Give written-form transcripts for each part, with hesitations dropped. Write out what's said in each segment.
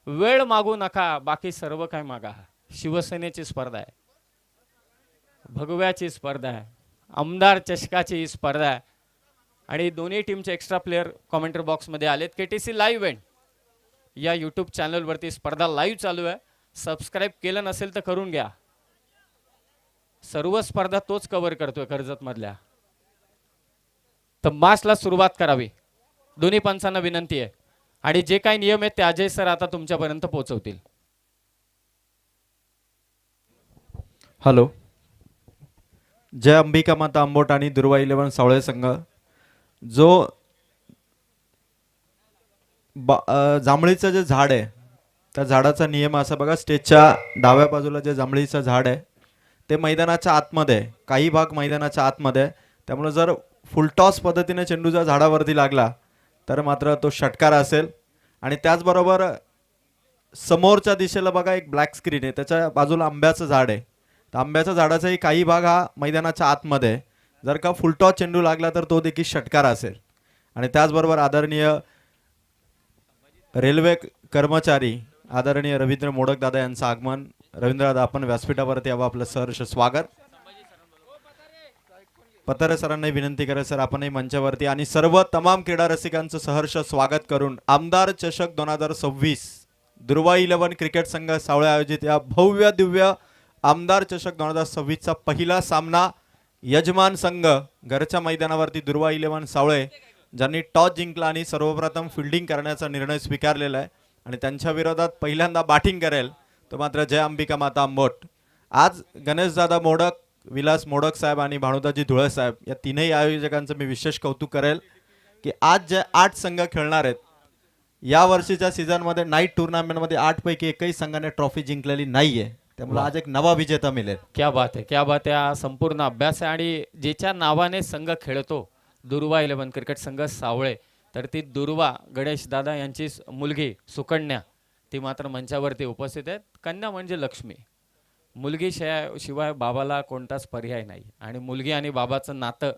वेळ मागू नका, बाकी सर्व काय मागा. शिवसेनेची स्पर्धा आहे, भगव्याची स्पर्धा आहे, आमदार चषकाची ही स्पर्धा आहे आणि दोन्ही टीमचे एक्स्ट्रा प्लेयर कॉमेंटर बॉक्समध्ये आलेत. केटीसी लाईव्ह इव्हेंट या यूट्यूब चॅनलवरती स्पर्धा लाईव्ह चालू आहे. सबस्क्राईब केलं नसेल तर करून घ्या. सर्व स्पर्धा तोच कव्हर करतोय कर्जत मधल्या. तर मासला सुरुवात करावी, दोन्ही पंचांना विनंती आहे. आणि जे काही नियम आहेत ते अजय सर आता तुमच्यापर्यंत पोहोचवतील. हॅलो. जय अंबिका माता आंबोट आणि दुर्वा 11 सावळे संघ जो जांभळीचं जे झाड आहे त्या झाडाचा नियम असा बघा, स्टेजच्या डाव्या बाजूला जे जांभळीचं झाड आहे ते मैदानाच्या आतमध्ये आहे, काही भाग मैदानाच्या आतमध्ये आहे. त्यामुळे जर फुलटॉस पद्धतीने चेंडू जर झाडावरती लागला तर मात्र तो षटकार असेल. आणि त्याचबरोबर समोरच्या दिशेला बघा एक ब्लॅक स्क्रीन आहे, त्याच्या बाजूला आंब्याचं झाड आहे. तर आंब्याच्या झाडाचाही काही भाग हा मैदानाच्या आतमध्ये आहे. जर का फुलटॉस चेंडू लागला तर तो देखील षटकार असेल. आणि त्याचबरोबर आदरणीय रेल्वे कर्मचारी आदरणीय रवींद्र मोडक दादा यांचं आगमन. रवींद्र दादा आपण व्यासपीठावरती यावं, आपलं सहर्ष स्वागत. पतारे सरांना विनंती करा सर आपणही मंचावरती. आणि सर्व तमाम क्रीडा रसिकांचं सहर्ष स्वागत करून आमदार चषक 2026 दुर्वा 11 क्रिकेट संघ सावळे आयोजित या भव्य दिव्य आमदार चषक 2026 चा पहिला सामना यजमान संघ घरच्या मैदानावरती दुर्वा 11 सावळे ज्यांनी टॉस जिंकला आणि सर्वप्रथम फिल्डिंग करण्याचा निर्णय स्वीकारलेला आहे आणि त्यांच्या विरोधात पहिल्यांदा बॅटिंग करेल तो मात्र जय अंबिका माता आंबोट. आज गणेशदादा मोडक, विलास मोडक साहेब आणि भानुदाजी धुळे साहेब या तीनही आयोजकांचं मी विशेष कौतुक करेल की आज जे 8 संघ खेळणार आहेत या वर्षीच्या सीझनमध्ये नाईट टुर्नामेंटमध्ये 8 पैकी एकही संघाने ट्रॉफी जिंकलेली नाहीये. त्यामुळे आज एक नवा विजेता मिळेल. क्या बात आहे, क्या बात आहे. हा संपूर्ण अभ्यास आहे आणि ज्याच्या नावाने संघ खेळतो दुर्वा 11 क्रिकेट संघ सावळे, तर ती दुर्वा गणेश दादा यांची मुलगी सुकन्या ती मात्र मंचावरती उपस्थित आहेत. कन्या म्हणजे लक्ष्मी. मुलगी शिवाय बाबाला कोणताच पर्याय नाही आणि मुलगी आणि बाबाचं नातं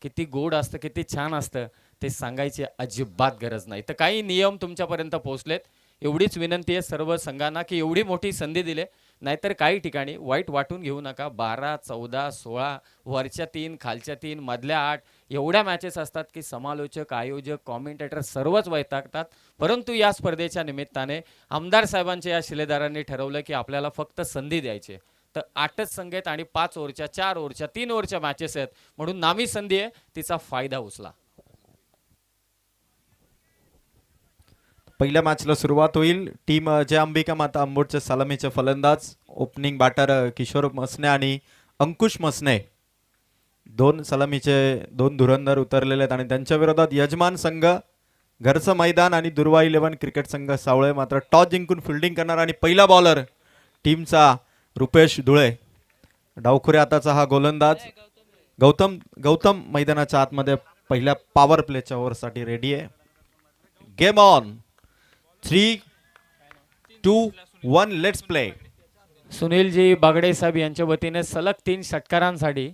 किती गोड असतं, किती छान असतं ते सांगायची अजिबात गरज नाही. तर काही नियम तुमच्यापर्यंत पोहोचलेत. एवढीच विनंती आहे सर्व संघांना की एवढी मोठी संधी दिले, नाहीतर काही ठिकाणी वाईट वाटून घेऊ नका. 12, 14, 16 वरच्या 3 खालच्या 3 मधल्या 8 एवढ्या मॅचेस असतात की समालोचक, आयोजक, कॉमेंटेटर सर्वच वैतागतात. परंतु या स्पर्धेच्या निमित्ताने आमदार साहेबांच्या या शिलेदारांनी ठरवलं की आपल्याला फक्त संधी द्यायची. तर 8च संघ आहेत आणि 5 ओव्हरच्या, 4 ओव्हरच्या, 3 ओव्हरच्या मॅचेस आहेत, म्हणून नामी संधी आहे, तिचा फायदा उचला. पहिल्या मॅचला सुरुवात होईल. टीम जय अंबिका माता आंबोटचे सलामीचे फलंदाज ओपनिंग बॅटर किशोर मसने आणि अंकुश मसने, 2 सलामीचे 2 धुरंधर उतरलेले आहेत आणि त्यांच्या विरोधात यजमान संघ घरचं मैदान आणि दुर्वा 11 क्रिकेट संघ सावळे मात्र टॉस जिंकून फिल्डिंग करणार. आणि पहिला बॉलर टीमचा रुपेश धुळे, डावखुरे हाताचा हा गोलंदाज गौतम मैदानाच्या आतमध्ये पहिल्या पॉवर प्लेच्या ओव्हरसाठी रेडी आहे. Game on. 3, 2, 1 let's play. Sunilji Bagde साहेब यांच्या वतीने सलग 3 षटकारांसाठी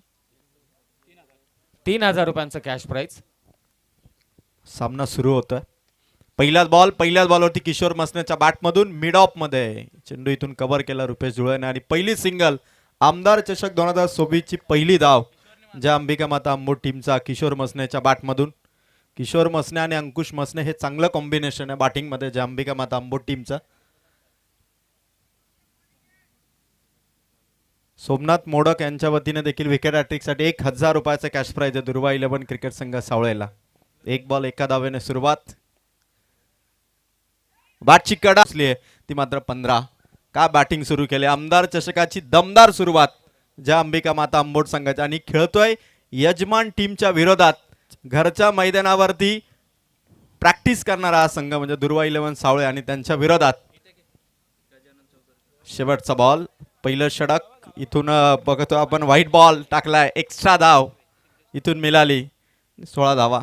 3000 रुपयांचं कॅश प्राइज. सामना सुरू होतोय. पहिल्याच बॉलवरती किशोर मसनेच्या बॅटमधून मिड ऑफ मध्ये चेंडू इथून कव्हर केला रुपेश धुळेने आणि पहिली सिंगल. आमदार चषक 2026 ची पहिली धाव ज्या अंबिका माता आंबोट टीमचा किशोर मसनेच्या बॅटमधून. किशोर मसने आणि अंकुश मसने हे चांगलं कॉम्बिनेशन आहे बॅटिंग मध्ये ज्या अंबिका माता आंबोट टीमचा. सोमनाथ मोडक यांच्या वतीने देखील विकेट हॅट्रिक साठी 1000 रुपयाचा कॅश प्राइज आहे दुर्वा 11 क्रिकेट संघ सावळेला. 1 बॉल एका धावेने सुरुवात. बॅटची कडा असली ती मात्र 15. का बॅटिंग सुरू केली. आमदार चषकाची दमदार सुरुवात ज्या अंबिका माता आंबोट संघाची आणि खेळतोय यजमान टीमच्या विरोधात. घरच्या मैदानावरती प्रॅक्टिस करणारा हा संघ म्हणजे दुर्वा 11 सावळे आणि त्यांच्या विरोधात शेवटचा बॉल. पहिलं षटक इथून बघतो आपण. व्हाईट बॉल टाकलाय, एक्स्ट्रा धाव इथून मिळाली. 16 धावा.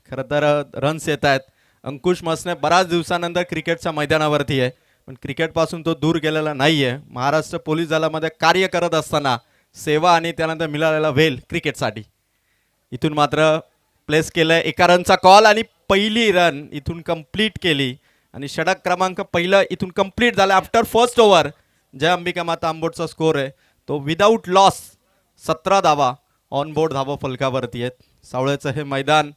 खरं तर रन्स येत आहेत. अंकुश मसने बऱ्याच दिवसानंतर क्रिकेटच्या मैदानावरती आहे पण क्रिकेटपासून तो दूर गेलेला नाहीये. महाराष्ट्र पोलीस दलामध्ये कार्य करत असताना सेवा आणि त्यानंतर मिळालेला वेल क्रिकेटसाठी. इथून मात्र प्लेस केलंय. 1 रनचा कॉल आणि पहिली रन इथून कंप्लीट केली आणि षटक क्रमांक पहिलं इथून कंप्लीट झालं आफ्टर फर्स्ट ओव्हर. जय अंबिका माता आंबोटचा स्कोर आहे तो विदाऊट लॉस 17 धावा ऑन बोर्ड धावा फलकावरती आहेत. सावळेचं हे मैदान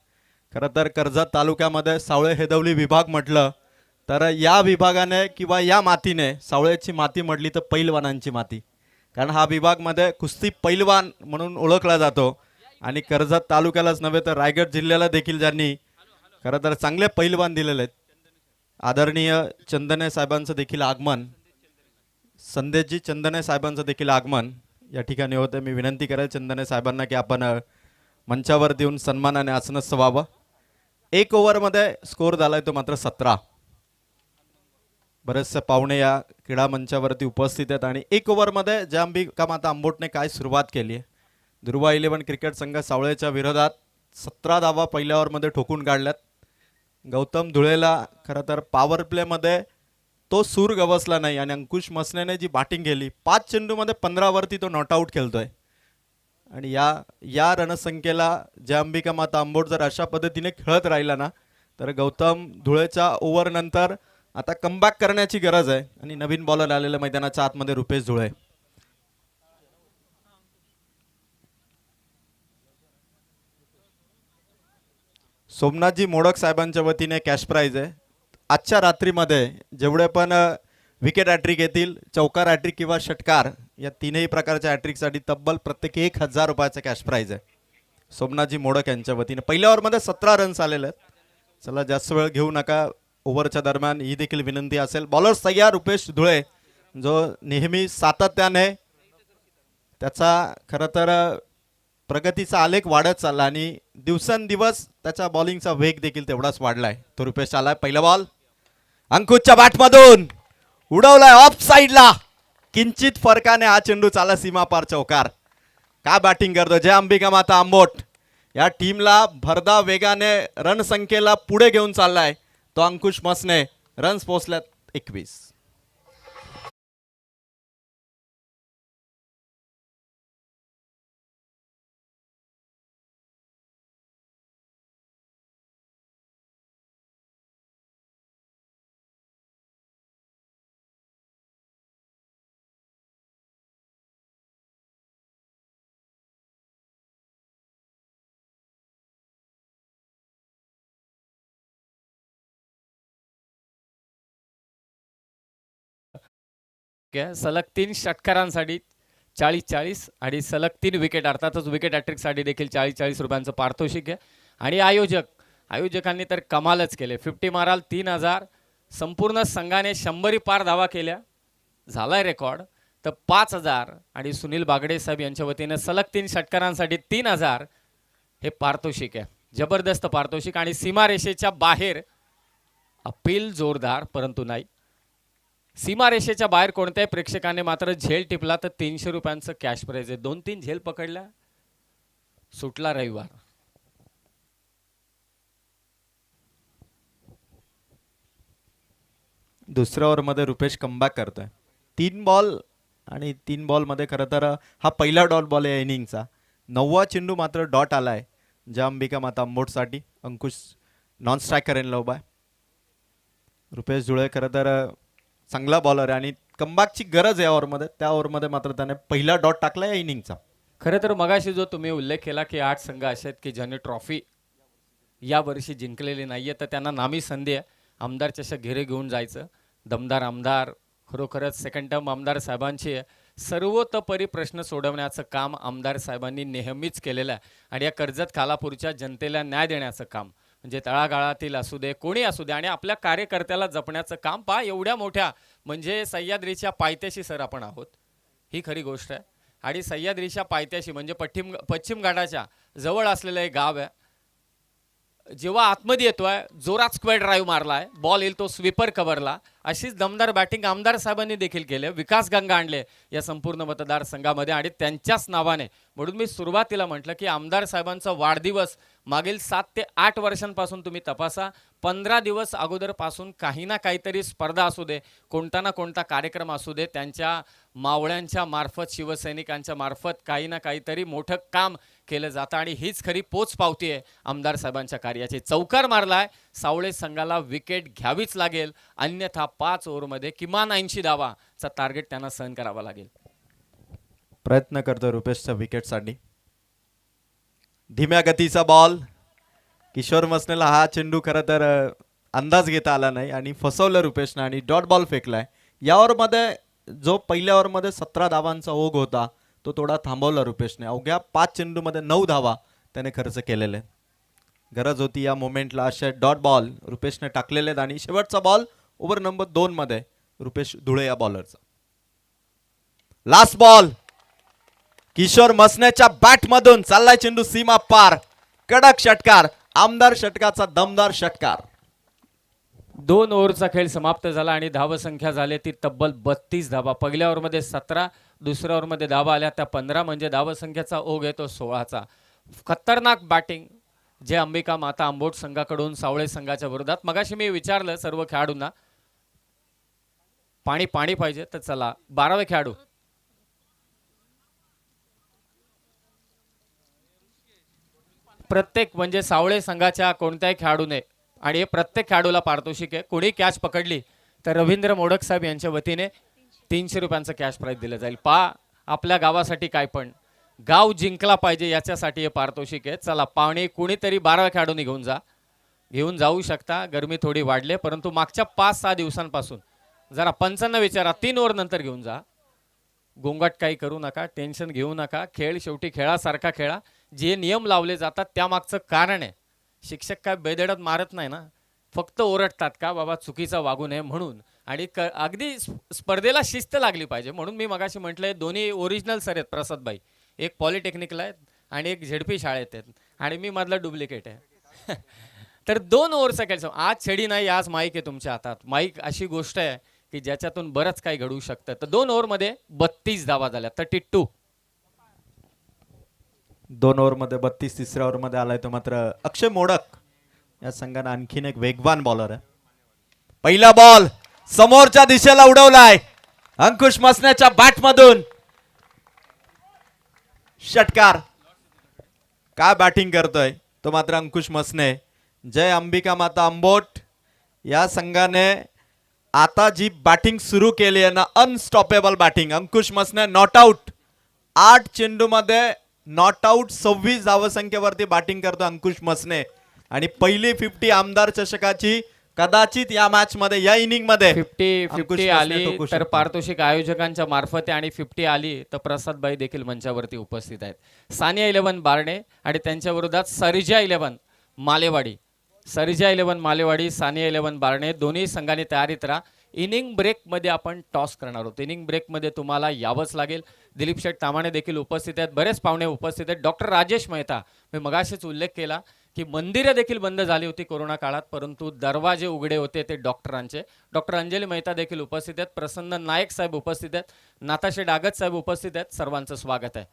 खरं तर कर्जत तालुक्यामध्ये सावळे हेदवली विभाग म्हटलं तर या विभागाने किंवा या मातीने सावळेची माती म्हटली तर पैलवानांची माती, कारण हा विभागमध्ये कुस्ती पैलवान म्हणून ओळखला जातो. आणि कर्जत तालुक्यालाच नव्हे तर रायगड जिल्ह्याला देखील ज्यांनी खरं तर चांगले पैलवान दिलेले आहेत, आदरणीय चंदने साहेबांचं देखील आगमन, संदेशजी चंदने साहेबांचं देखील आगमन या ठिकाणी होतं. मी विनंती करेल चंदने साहेबांना की आपण मंचावरती येऊन सन्मानाने आसनस्थ व्हावं. 1 ओव्हरमध्ये स्कोर झालाय तो मात्र 17. बरेचसे पाहुणे या क्रीडा मंचावरती उपस्थित आहेत आणि 1 ओव्हरमध्ये जय अंबिका माता आंबोटने काय सुरुवात केली आहे. दुर्वा 11 क्रिकेट संघ सावळेच्या विरोधात 17 धावा पहिल्या ओव्हरमध्ये ठोकून काढल्यात. गौतम धुळेला खरं तर पॉवर प्लेमध्ये तो सूर गवसला नाही आणि अंकुश मसनेने जी बॅटिंग केली 5 चेंडूमध्ये 15 वरती तो नॉट आऊट खेळतोय. आणि या रणसंख्येला जय अंबिका माता आंबोट जर अशा पद्धतीने खेळत राहिला ना तर गौतम धुळेच्या ओव्हर नंतर आता कमबॅक करण्याची गरज आहे. आणि नवीन बॉलर आलेल्या मैदानाच्या आतमध्ये रुपेश धुळे. सोमनाथजी मोडक साहेबांच्या वतीने कॅश प्राइज आहे. आजच्या रात्रीमध्ये जेवढे पण विकेट हॅट्रिक येतील, चौकार हॅट्रिक किंवा षटकार या तीनही प्रकारच्या हॅट्रिकसाठी तब्बल प्रत्येकी 1000 रुपयाचा कॅश प्राइज आहे सोमनाथजी मोडक यांच्या वतीने. पहिल्या ओव्हरमध्ये 17 रन्स आलेले आहेत. चला जास्त वेळ घेऊ नका, ओव्हरच्या दरम्यान ही देखील विनंती असेल. बॉलर्स तयार रुपेश धुळे जो नेहमी सातत्याने त्याचा खरं तर प्रगतीचा आलेख वाढत चालला आणि दिवसेंदिवस त्याच्या बॉलिंगचा वेग देखील तेवढाच वाढलाय. तो रुपेश आलाय. पहिला बॉल अंकुशच्या बॅटमधून उडवलाय ऑफ साइडला, किंचित फरकाने हा चेंडू चाला सीमा पार चौकार. का बॅटिंग करतो जय अंबिका माता आंबोट. या टीमला भरदा वेगाने रन संख्येला पुढे घेऊन चाललाय तो अंकुश मसने. रन्स पोहोचल्यात 21. सलग 3 षटकारांसाठी 40-40 आणि सलग 3 विकेट अर्थातच विकेट हॅट्रिकसाठी देखील 40-40 रुपयांचं पारितोषिक आहे. आणि आयोजकांनी तर कमालच केले. 50 माराल 3000, संपूर्ण संघाने 100 पार धावा केल्या, झालाय रेकॉर्ड. तर 5000 आणि सुनील बागडे साहेब यांच्या वतीने सलग 3 षटकारांसाठी 3000 हे पारितोषिक आहे. जबरदस्त पारितोषिक. आणि सीमारेषेच्या बाहेर अपील जोरदार, परंतु नाही. सीमारेषेच्या बाहेर कोणत्याही प्रेक्षकाने मात्र झेल टिपला तर 300 रुपयांचं कॅश प्राइज आहे. 2-3 झेल पकडल्या, सुटला रविवार. दुसऱ्या ओव्हरमध्ये रुपेश कमबॅक करतोय. 3 बॉल आणि 3 बॉलमध्ये खरं तर हा पहिला डॉट बॉल आहे इनिंगचा. 9वा चेंडू मात्र डॉट आलाय जय अंबिका माता आंबोटसाठी. अंकुश नॉन स्ट्रायकर इन लव बाय. रुपेश धुळे खरं तर चांगला बॉलर आहे आणि कमबॅकची गरज आहे ओव्हरमध्ये. त्या ओव्हरमध्ये मात्र त्याने पहिला डॉट टाकला या इनिंगचा. खरं तर मगाशी जो तुम्ही उल्लेख केला की 8 संघ असे आहेत की ज्यांनी ट्रॉफी या वर्षी जिंकलेली नाहीये, तर त्यांना नामी संधी आहे आमदार चषक घेरे घेऊन जायचं. दमदार आमदार, खरोखरच सेकंड टर्म आमदार साहेबांची आहे. सर्वतोपरी प्रश्न सोडवण्याचं काम आमदार साहेबांनी नेहमीच केलेलं आहे. आणि या कर्जत खालापूरच्या जनतेला न्याय देण्याचं काम, म्हणजे तळागाळातील असू दे, कोणी असू दे, आणि आपल्या कार्यकर्त्याला जपण्याचं काम. पहा, एवढ्या मोठ्या म्हणजे सह्याद्रीच्या पायथ्याशी सर आपण आहोत, ही खरी गोष्ट आहे. आणि सह्याद्रीच्या पायथ्याशी म्हणजे पश्चिम घाटाच्या जवळ असलेलं एक गाव आहे. जेव्हा आतमध्ये येतोय, जोरात स्क्वेअर ड्राईव्ह मारलाय, बॉल येईल तो स्वीपर कव्हरला. अशीच दमदार बॅटिंग आमदार साहेबांनी देखील केले. विकास गंगा आणले या संपूर्ण मतदारसंघामध्ये आणि त्यांच्याच नावाने. म्हणून मी सुरुवातीला म्हटलं की आमदार साहेबांचा वाढदिवस मागील 7 ते 8 वर्षांपासून तुम्ही तपासा. 15 दिवस अगोदरपासून काही ना काहीतरी स्पर्धा असू दे, कोणता ना कोणता कार्यक्रम असू दे, त्यांच्या मावळ्यांच्या मार्फत, शिवसैनिकांच्या मार्फत काही ना काहीतरी मोठं काम केलं जातं आणि हीच खरी पोच पावती आहे आमदार साहेबांच्या कार्याची. चौकार मारलाय, सावळे संघाला विकेट घ्यावीच लागेल, अन्यथा 5 ओव्हरमध्ये किमान 80 धावाचा टार्गेट त्यांना सहन करावा लागेल. प्रयत्न करतो रुपेशच्या विकेटसाठी. धीम्या गतीचा बॉल. किशोर मसनेला हा चेंडू खरं तर अंदाज घेता आला नाही आणि फसवलं रुपेशनं आणि डॉट बॉल फेकलाय. या ओव्हरमध्ये जो पहिल्या ओव्हरमध्ये 17 धावांचा ओघ होता तो थोडा थांबवला रुपेशने. अवघ्या 5 चेंडूमध्ये 9 धावा त्याने खर्च केलेले. गरज होती या मोमेंटला. असे डॉट बॉल रुपेशने टाकलेले आहेत आणि शेवटचा बॉल ओव्हर नंबर 2 मध्ये रुपेश धुळे या बॉलरचा. Last ball. किशोर मसनेच्या बॅटमधून चाललाय चेंडू सीमा पार. कडक षटकार. आमदार षटकाचा दमदार षटकार. 2 ओव्हरचा खेळ समाप्त झाला आणि धावसंख्या झाली ती तब्बल 32 धावा. पहिल्या ओव्हरमध्ये 17, दुसऱ्या ओव्हरमध्ये धावा आल्या त्या 15, म्हणजे धावसंख्येचा ओघ येतो 16चा. खतरनाक बॅटिंग जे अंबिका माता आंबोट संघाकडून सावळे संघाच्या विरोधात. मगाशी मी विचारलं सर्व खेळाडूंना पाणी पाणी पाहिजे, तर चला 12वे खेळाडू. प्रत्येक म्हणजे सावळे संघाच्या कोणत्याही खेळाडूने, आणि हे प्रत्येक खेळाडूला पारितोषिक आहे, कोणी कॅच पकडली तर रवींद्र मोडक साहेब यांच्या वतीने 300 रुपयांचं कॅश प्राईज दिलं जाईल. आपल्या गावासाठी काय पण गाव जिंकला पाहिजे याच्यासाठी हे पारितोषिक आहे. चला पाणी कुणीतरी 12व्या खेळाडूंनी घेऊन जाऊ शकता. गरमी थोडी वाढली परंतु मागच्या 5-6 दिवसांपासून जरा 55 विचारा, 3 ओव्हर नंतर घेऊन जा. गोंगाट काही करू नका, टेन्शन घेऊ नका. खेळ शेवटी खेळासारखा खेळा. जे नियम लावले जातात त्यामागचं कारण आहे. शिक्षक काय बेधडक मारत नाही ना, फक्त ओरडतात का बाबा चुकीचा वागू नये म्हणून. आणि अगदी स्पर्धेला शिस्त लागली पाहिजे म्हणून मी मगाशी म्हटलंय दोन्ही ओरिजिनल सर आहेत प्रसादभाई. एक पॉलिटेक्निकला आहेत आणि एक झेडपी शाळेत आहेत आणि मी मधला डुप्लिकेट आहे. तर 2 ओव्हरचा खेळ. आज छडी नाही, आज माईक आहे तुमच्या हातात. माईक अशी गोष्ट आहे की ज्याच्यातून बरंच काही घडू शकतं. तर 2 ओव्हरमध्ये 32 धावा झाल्या. 32. 2 ओव्हरमध्ये 32. तिसऱ्या ओव्हरमध्ये आलाय तो मात्र अक्षय मोडक. या संघानं आणखीन एक वेगवान बॉलर आहे. पहिला बॉल समोरच्या दिशेला उडवलाय अंकुश मसनेच्या बॅटमधून. षटकार. काय बॅटिंग करतोय तो मात्र अंकुश मसने. जय अंबिका माता आंबोट या संघाने आता जी बॅटिंग सुरू केली आहे ना, unstoppable batting. Ankush Masne not out. 8 चेंडूमध्ये नॉट आउट 26 धावसंख्येवरती बॅटिंग करतो अंकुश मसने आणि पहिली 50 आमदार चषकाची कदाचित या मॅच मध्ये, या इनिंग मध्ये 50 आली तर पारितोषिक आयोजकांच्या मार्फत आणि 50 आली तर प्रसादभाई देखील मंचावरती उपस्थित आहेत. सानिया 11 बारणे आणि त्यांच्या विरोधात सर्जा 11 मालेवाडी. सर्जा 11 मालेवाडी, सानिया 11 बारणे. दोन्ही संघांनी तयारीत राहा. इनिंग ब्रेकमध्ये आपण टॉस करणार आहोत. इनिंग ब्रेकमध्ये तुम्हाला यावंच लागेल. दिलीप शेठ तामाणे देखील उपस्थित आहेत, बरेच पाहुणे उपस्थित आहेत. डॉक्टर राजेश मेहता, मी मगाशीच उल्लेख केला की मंदिरं देखील बंद झाली होती कोरोना काळात परंतु दरवाजे उघडे होते ते डॉक्टरांचे. डॉक्टर अंजली मेहता देखील उपस्थित आहेत. प्रसन्न नायक साहेब उपस्थित आहेत. नाताशे डागत साहेब उपस्थित आहेत. सर्वांचं स्वागत आहे.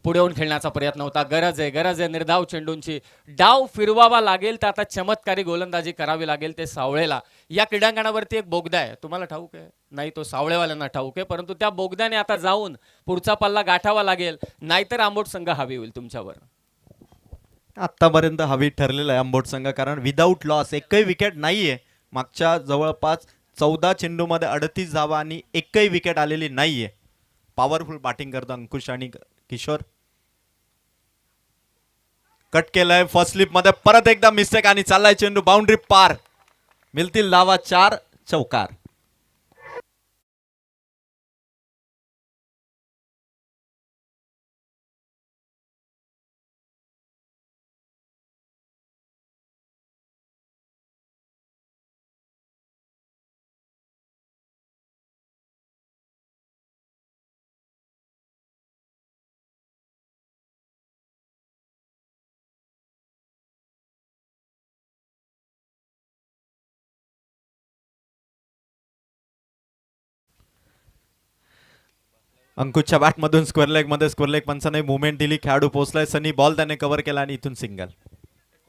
पुढे येऊन खेळण्याचा प्रयत्न होता. गरज आहे निर्धाव चेंडूंची. डाव फिरवावा लागेल तर आता चमत्कारी गोलंदाजी करावी लागेल ते सावळेला. या क्रीडांगणावरती एक बोगदा आहे, तुम्हाला ठाऊक आहे नाही, तो सावळेवाल्यांना ठाऊक आहे, परंतु त्या बोगद्याने आता जाऊन पुढचा पल्ला गाठावा लागेल, नाहीतर आंबोट संघ हवी होईल तुमच्यावर. आतापर्यंत हवी ठरलेलं आहे आंबोट संघ, कारण विदाऊट लॉस एकही विकेट नाहीये. मागच्या जवळपास 14 चेंडूमध्ये 38 धावा आणि एकही विकेट आलेली नाहीये. पॉवरफुल बॅटिंग करतो अंकुश आणि किशोर. कट केलंय फर्स्ट स्लिप मध्ये, परत एकदा मिस्टेक आणि चाललाय चेंडू बाउंड्री पार. मिळतील धावा 4. चौकार. अंकुशच्या बॅटमधून स्क्वेअर लेग मध्ये पंचाने मुवमेंट दिली. खेळाडू पोहोचलाय. सनी बॉल त्याने कव्हर केला आणि इथून सिंगल.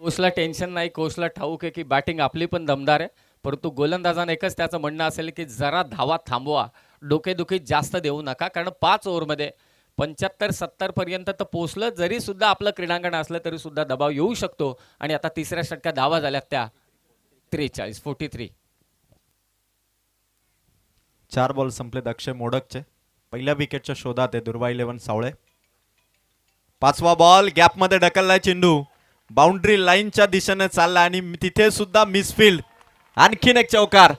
कोचला टेन्शन नाही, कोचला ठाऊक आहे की बॅटिंग आपली पण दमदार आहे, परंतु गोलंदाजाने एकच त्याचं म्हणणं असेल की जरा धावा थांबवा, डोकेदुखी जास्त देऊ नका, कारण 5 ओव्हरमध्ये 75-70 पर्यंत तर पोहोचलं. जरी सुद्धा आपलं क्रीडांगण असलं तरी सुद्धा दबाव येऊ शकतो. आणि आता तिसऱ्या षटकात धावा झाल्यात त्या 43. 4 बॉल संपलेत अक्षय मोडकचे. पहिल्या विकेटच्या शोधात आहे दुर्वा 11 सावळे. 5वा बॉल गॅप मध्ये ढकललाय चेंडू, बाउंड्री लाईनच्या दिशेने चालला आणि तिथे सुद्धा मिसफिल्ड. आणखीन एक चौकार.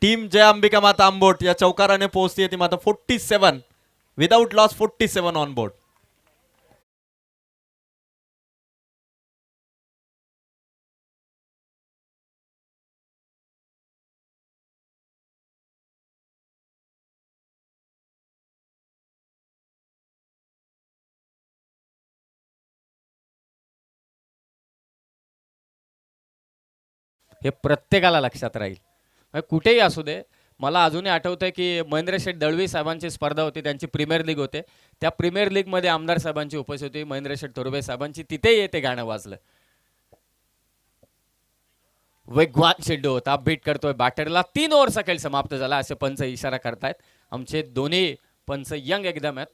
टीम जय अंबिका माता आंबोट या चौकाराने पोहोचते ती मात्र 47 विदाउट लॉस, 47 ऑन बोर्ड. हे प्रत्येकाला लक्षात राहील. कुठेही असू दे. मला अजूनही आठवतंय की महेंद्र शेठ दळवी साहेबांची स्पर्धा होती, त्यांची प्रीमियर लीग होते. त्या प्रीमियर लीग मध्ये आमदार साहेबांची उपस्थिती होती, महेंद्र शेठ थोरवे साहेबांची. तिथेही ते गाणं वाजलं. वेगवान चेंडू होता, बीट करतोय बॅटरला. 3 ओव्हरचा खेळ समाप्त झाला असे पंच इशारा करतायत. आमचे दोन्ही पंच यंग एकदम आहेत.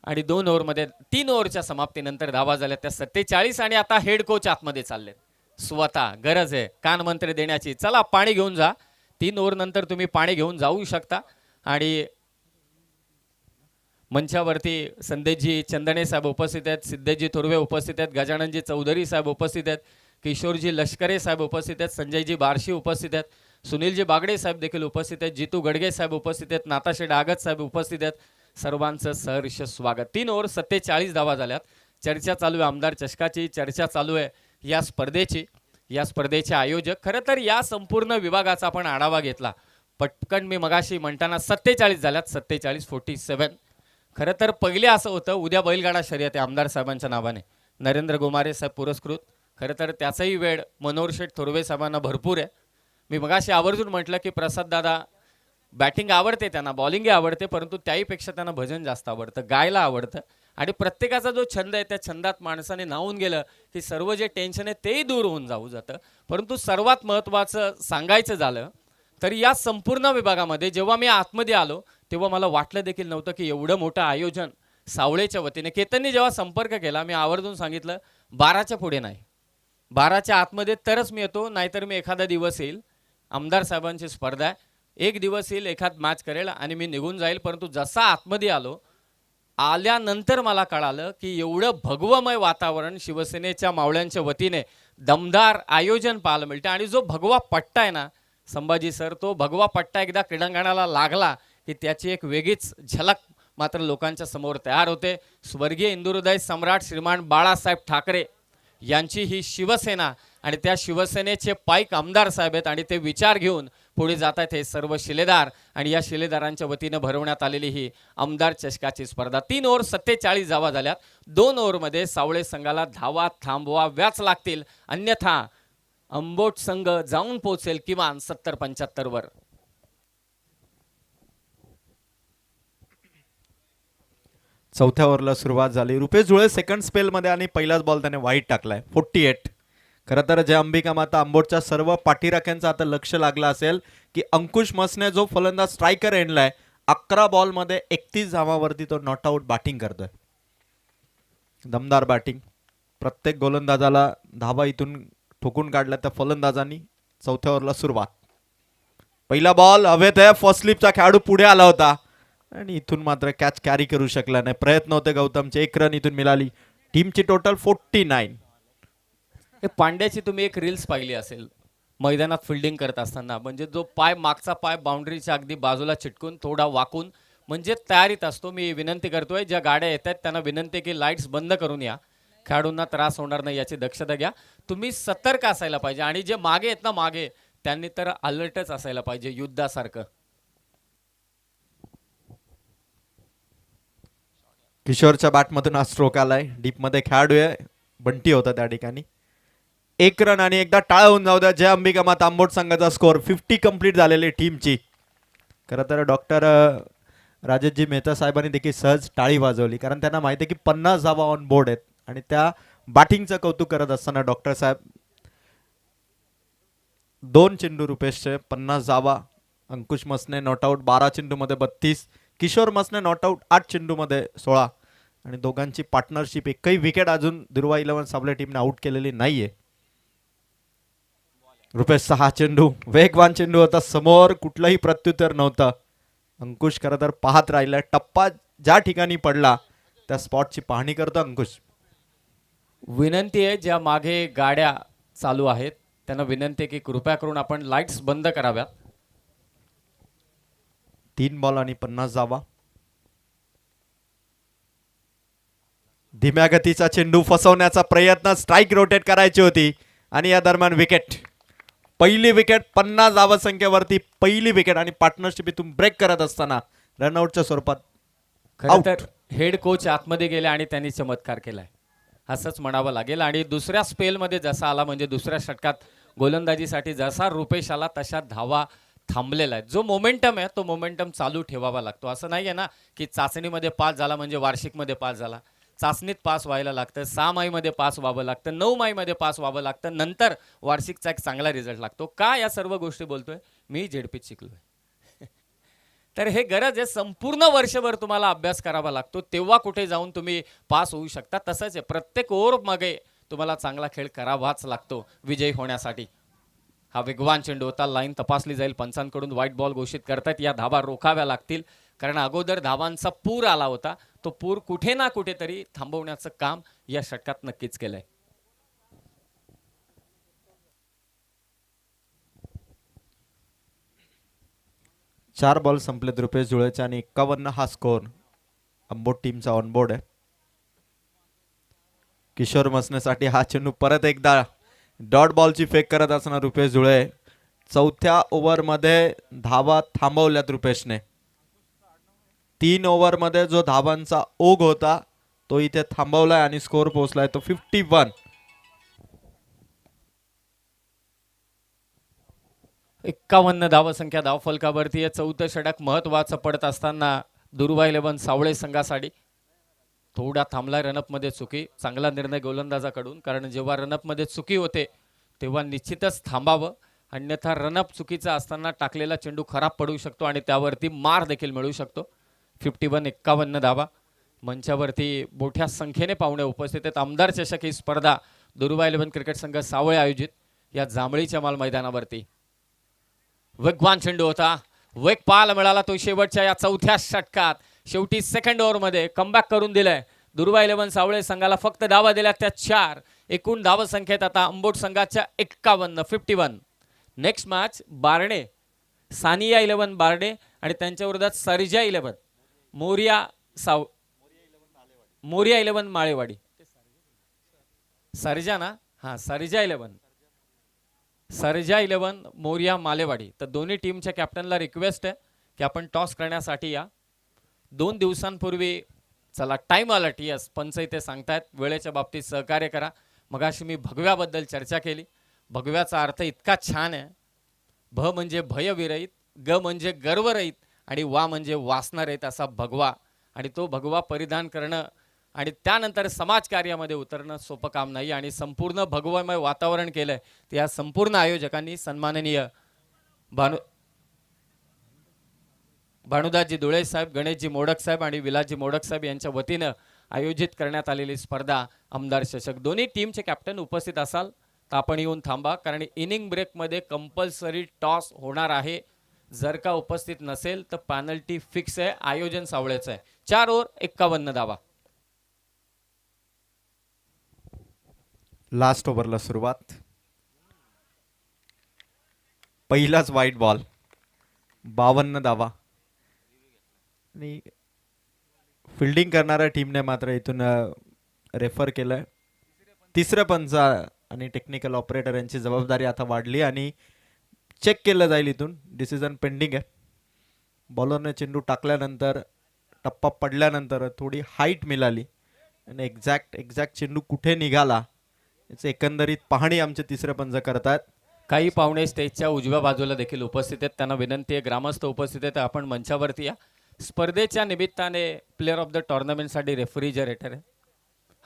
आणि 2 ओव्हरमध्ये 3 ओव्हरच्या समाप्तीनंतर धावा झाल्या त्या 47. आणि आता हेड कोच आतमध्ये चाललेत. स्वतः गरज आहे कानमंत्र देण्याची. चला पाणी घेऊन जा. 3 ओव्हर नंतर तुम्ही पाणी घेऊन जाऊ शकता. आणि मंचावरती संदेशजी चंदणे साहेब उपस्थित आहेत, सिद्धेशजी थोरवे उपस्थित आहेत, गजाननजी चौधरी साहेब उपस्थित आहेत, किशोरजी लष्करे साहेब उपस्थित आहेत, संजयजी बारशी उपस्थित आहेत, सुनीलजी बागडे साहेब देखील उपस्थित आहेत, जितू गडगे साहेब उपस्थित आहेत, नाताशे डागत साहेब उपस्थित आहेत. सर्वांचं सहर्ष स्वागत. 3 ओव्हर 47 धावा झाल्यात. चर्चा चालू आहे आमदार चषकाची, चर्चा चालू आहे या स्पर्धेची. या स्पर्धेचे आयोजक. खरं तर या संपूर्ण विभागाचा आपण आढावा घेतला. पटकन मी मगाशी म्हणताना 47 झाल्यात. 47 खरं तर पहिले असं होतं, उद्या बैलगाडा शर्यत आहे आमदार साहेबांच्या नावाने, नरेंद्र गोमारे साहेब पुरस्कृत. खरं तर त्याचाही वेळ मनोहर शेठ थोरवे साहेबांना भरपूर आहे. मी मगाशी आवर्जून म्हटलं की प्रसाद दादा बॅटिंग आवडते त्यांना, बॉलिंगही आवडते, परंतु त्याहीपेक्षा त्यांना भजन जास्त आवडतं, गायला आवडतं. आणि प्रत्येकाचा जो छंद आहे त्या छंदात माणसाने न्हावून गेलं की सर्व जे टेन्शन आहे तेही दूर होऊन जाऊ जातं. परंतु सर्वात महत्त्वाचं सांगायचं झालं तर या संपूर्ण विभागामध्ये जेव्हा मी आतमध्ये आलो तेव्हा मला वाटलं देखील नव्हतं की एवढं मोठं आयोजन सावळेच्या वतीने. केतननी जेव्हा संपर्क केला मी आवर्जून सांगितलं 12च्या पुढे नाही, 12च्या आतमध्ये तरच मी येतो, नाहीतर मी एखादा दिवस येईल. आमदार साहेबांची स्पर्धा आहे, एक दिवस येईल, एखाद मॅच करेल आणि मी निघून जाईल. परंतु जसा आतमध्ये आल्यानंतर मला कळालं की एवढं भगवमय वातावरण शिवसेनेच्या मावळ्यांच्या वतीने दमदार आयोजन पाहायला मिळतं. आणि जो भगवा पट्टा आहे ना संभाजी सर, तो भगवा पट्टा एकदा क्रीडांगणाला लागला की त्याची एक वेगळीच झलक मात्र लोकांच्या समोर तयार होते. स्वर्गीय इंदुहृदय सम्राट श्रीमान बाळासाहेब ठाकरे यांची ही शिवसेना आणि त्या शिवसेनेचे पाईक आमदार साहेब आहेत आणि ते विचार घेऊन पुढे जात आहेत हे सर्व शिलेदार. आणि या शिलेदारांच्या वतीनं भरवण्यात आलेली ही आमदार चषकाची स्पर्धा. 3 ओव्हर 47 धावा झाल्यात. 2 ओव्हरमध्ये सावळे संघाला धावा थांबवाव्याच लागतील, अन्यथा अंबोट संघ जाऊन पोहोचेल किमान 70-75 वर. चौथ्या ओव्हरला सुरुवात झाली. रुपेश जुळे सेकंड स्पेल मध्ये आणि पहिलाच बॉल त्याने वाईट टाकलाय. 48. खरं तर जय अंबिका माता आंबोटच्या सर्व पाठीराख्यांचं आता लक्ष लागलं असेल की अंकुश मसने जो फलंदाज स्ट्रायकर एंडलाय 11 बॉलमध्ये 31 धावांवरती तो नॉट आउट बॅटिंग करतोय. दमदार बॅटिंग. प्रत्येक गोलंदाजाला धावा इथून ठोकून काढल्या त्या फलंदाजांनी. चौथ्या ओव्हरला सुरुवात. पहिला बॉल हवेत आहे. फर्स्ट स्लिपचा खेळाडू पुढे आला होता आणि इथून मात्र कॅच कॅरी करू शकला नाही. प्रयत्न होते गौतमचे. 1 रन इथून मिळाली. टीमची टोटल 49. पांड्याची तुम्ही एक रील्स पाहिली असेल मैदानात फिल्डिंग करत असताना, म्हणजे जो पाय मागचा पाय बाउंड्रीच्या अगदी बाजूला चिटकून थोडा वाकून म्हणजे तयारीत असतो. मी विनंती करतोय ज्या गाड्या येत आहेत त्यांना विनंती की लाईट्स बंद करून या, खेळाडूंना त्रास होणार नाही याची दक्षता घ्या. तुम्ही सतर्क असायला पाहिजे आणि जे मागे आहेत ना मागे त्यांनी तर अलर्टच असायला पाहिजे युद्धासारखं. किशोरच्या बॅटमधून हा स्ट्रोक आलाय. डीपमध्ये खेळाडू आहे, बंटी होता त्या ठिकाणी. 1 रन आणि एकदा टाळ होऊन जाऊ द्या. जय अंबिका माता आंबोट संघाचा स्कोअर 50 कंप्लीट झालेली टीमची. खरं तर डॉक्टर राजेशजी मेहता साहेबांनी देखील सहज टाळी वाजवली, कारण त्यांना माहिती आहे की 50 धावा ऑन बोर्ड आहेत आणि त्या बॅटिंगचं कौतुक करत असताना डॉक्टर साहेब 2 चेंडू रुपेशचे 50 धावा. अंकुश मसने नॉट आउट 12 चेंडूमध्ये 32. किशोर मसने नॉट आउट 8 चेंडूमध्ये 16 आणि दोघांची पार्टनरशिप एकही विकेट अजून दुर्वा 11 साबळे टीमने आउट केलेली नाहीये. रुपेश 6 चेंडू वेगवान चेंडू होता समोर कुठलाही प्रत्युत्तर नव्हतं. अंकुश खरं तर पाहत राहिलाय टप्पा ज्या ठिकाणी पडला त्या स्पॉटची पाहणी करतो अंकुश. विनंती आहे ज्या मागे गाड्या चालू आहेत त्यांना विनंती आहे की कृपया करून आपण लाईट्स बंद कराव्यात. 3 बॉल आणि 50 धावा. धीम्या गतीचा चेंडू फसवण्याचा प्रयत्न स्ट्राईक रोटेट करायची होती आणि या दरम्यान विकेट. पहिली विकेट 50 धावसंख्येवरती पहिली विकेट आणि पार्टनरशिप इथून ब्रेक करत असताना रनआउटच्या स्वरूपात खरं तर हेड कोच आतमध्ये गेले आणि त्यांनी चमत्कार केलाय असंच म्हणावं लागेल. आणि दुसऱ्या स्पेलमध्ये जसा आला म्हणजे दुसऱ्या षटकात गोलंदाजीसाठी जसा रुपेश आला तशा धावा थांबलेला आहे. जो मोमेंटम आहे तो मोमेंटम चालू ठेवावा लागतो. असं नाही आहे ना की चाचणीमध्ये पास झाला म्हणजे वार्षिकमध्ये पास झाला. चाचणीत पास व्हायला लागतं, 6 माहीमध्ये पास व्हावं लागतं, 9 माहीमध्ये पास व्हावं लागतं, नंतर वार्षिकचा एक चांगला रिझल्ट लागतो. का या सर्व गोष्टी बोलतोय मी झेडपीत शिकलोय. तर हे गरज आहे संपूर्ण वर्षभर तुम्हाला अभ्यास करावा लागतो तेव्हा कुठे जाऊन तुम्ही पास होऊ शकता. तसंच आहे प्रत्येक ओव्हर मागे तुम्हाला चांगला खेळ करावाच लागतो विजयी होण्यासाठी. हा वेगवान चेंडू होता. लाईन तपासली जाईल पंचांकडून व्हाईट बॉल घोषित करतात. या धावा रोखाव्या लागतील कारण अगोदर धावांचा पूर आला होता. तो पूर कुठे ना कुठेतरी थांबवण्याचं काम या षटकात नक्कीच केलंय. चार बॉल संपलेत रुपेश जुळेचे आणि 51 हा स्कोर अंबोट टीमचा ऑनबोर्ड आहे. किशोर मसनेसाठी हा चेंडू परत एकदा डॉट बॉलची फेक करत असताना रुपेश जुळे. चौथ्या ओव्हरमध्ये धावा थांबवल्यात रुपेशने. 3 ओव्हरमध्ये जो धावांचा ओघ होता तो इथे थांबवलाय आणि स्कोर पोहोचलाय तो 51. 51 धावसंख्या धावफलकावरती. चौथं षटक महत्वाचं पडत असताना दुर्वा 11 सावळे संघासाठी थोडा थांबलाय. रनअपमध्ये चुकी. चांगला निर्णय गोलंदाजाकडून कारण जेव्हा रनअपमध्ये चुकी होते तेव्हा निश्चितच थांबावं अन्यथा रनअप चुकीचा असताना टाकलेला चेंडू खराब पडू शकतो आणि त्यावरती मार देखील मिळू शकतो. 51 धावा. मंचावरती मोठ्या संख्येने पाहुणे उपस्थित आहेत. आमदार चषक ही स्पर्धा दुर्वा 11 क्रिकेट संघ सावळे आयोजित या जांभळीच्या माल मैदानावरती. वेगवान चेंडू होता. वेग पाहायला मिळाला तो शेवटच्या या चौथ्या षटकात. शेवटी सेकंड ओव्हरमध्ये कमबॅक करून दिलंय. दुर्वा 11 सावळे संघाला फक्त धावा दिल्या त्या 4. एकूण धावसंख्येत आता अंबोट संघाच्या 51. नेक्स्ट मॅच बारणे सानिया 11 बारणे आणि त्यांच्या विरोधात सर्जा 11 मोरिया 11 माळेवाडी. सर्जा ना हा सर्जा 11 मोरिया मालेवाडी. तर दोन्ही टीमच्या कॅप्टनला रिक्वेस्ट आहे की आपण टॉस करण्यासाठी या. 2 दिवसांपूर्वी चला टाइम आला टीएस पंच इथे सांगतायत वेळेच्या बाबतीत सहकार्य करा. मगाशी मी भगव्याबद्दल चर्चा केली. भगव्याचा अर्थ इतका छान आहे. भ म्हणजे भयविरहित, ग म्हणजे गर्वरहित आणि वा म्हणजे वासनारहित असा भगवा. आणि तो भगवा परिधान करणं आणि त्यानंतर समाजकार्यामध्ये उतरणं सोपं काम नाही आणि संपूर्ण भगवमय वातावरण केलंय. त्या संपूर्ण आयोजकांनी सन्माननीय भानुदासजी धुळे साहेब, गणेशजी मोडक साहेब आणि विलासजी मोडक साहेब यांच्या वतीनं आयोजित करण्यात आलेली स्पर्धा आमदार चषक. दोन्ही टीमचे कॅप्टन उपस्थित असाल तर आपण येऊन थांबा कारण इनिंग ब्रेकमध्ये कंपल्सरी टॉस होणार आहे. जर का उपस्थित नसेल तर पॅनल्टी फिक्स आहे. आयोजन सावळेचं आहे. 4 ओव्हर 51 धावा. लास्ट ओव्हरला सुरुवात. पहिलाच व्हाईट बॉल. 52 धावा आणि फिल्डिंग करणाऱ्या टीमने मात्र इथून रेफर केलंय. तिसऱ्या पंच आणि टेक्निकल ऑपरेटर यांची जबाबदारी आता वाढली आणि चेक केलं जाईल इथून. डिसिजन पेंडिंग आहे. बॉलरने चेंडू टाकल्यानंतर टप्पा पडल्यानंतर थोडी हाईट मिळाली आणि एक्झॅक्ट चेंडू कुठे निघाला याची एकंदरीत पाहणी आमचे तिसरे पंच करतात. काही पाहुणे स्टेजच्या उजव्या बाजूला देखील उपस्थित आहेत. त्यांना विनंती आहे ग्रामस्थ उपस्थित आहेत आपण मंचावरती या. स्पर्धेच्या निमित्ताने प्लेअर ऑफ द टुर्नामेंटसाठी रेफ्रिजरेटर आहे.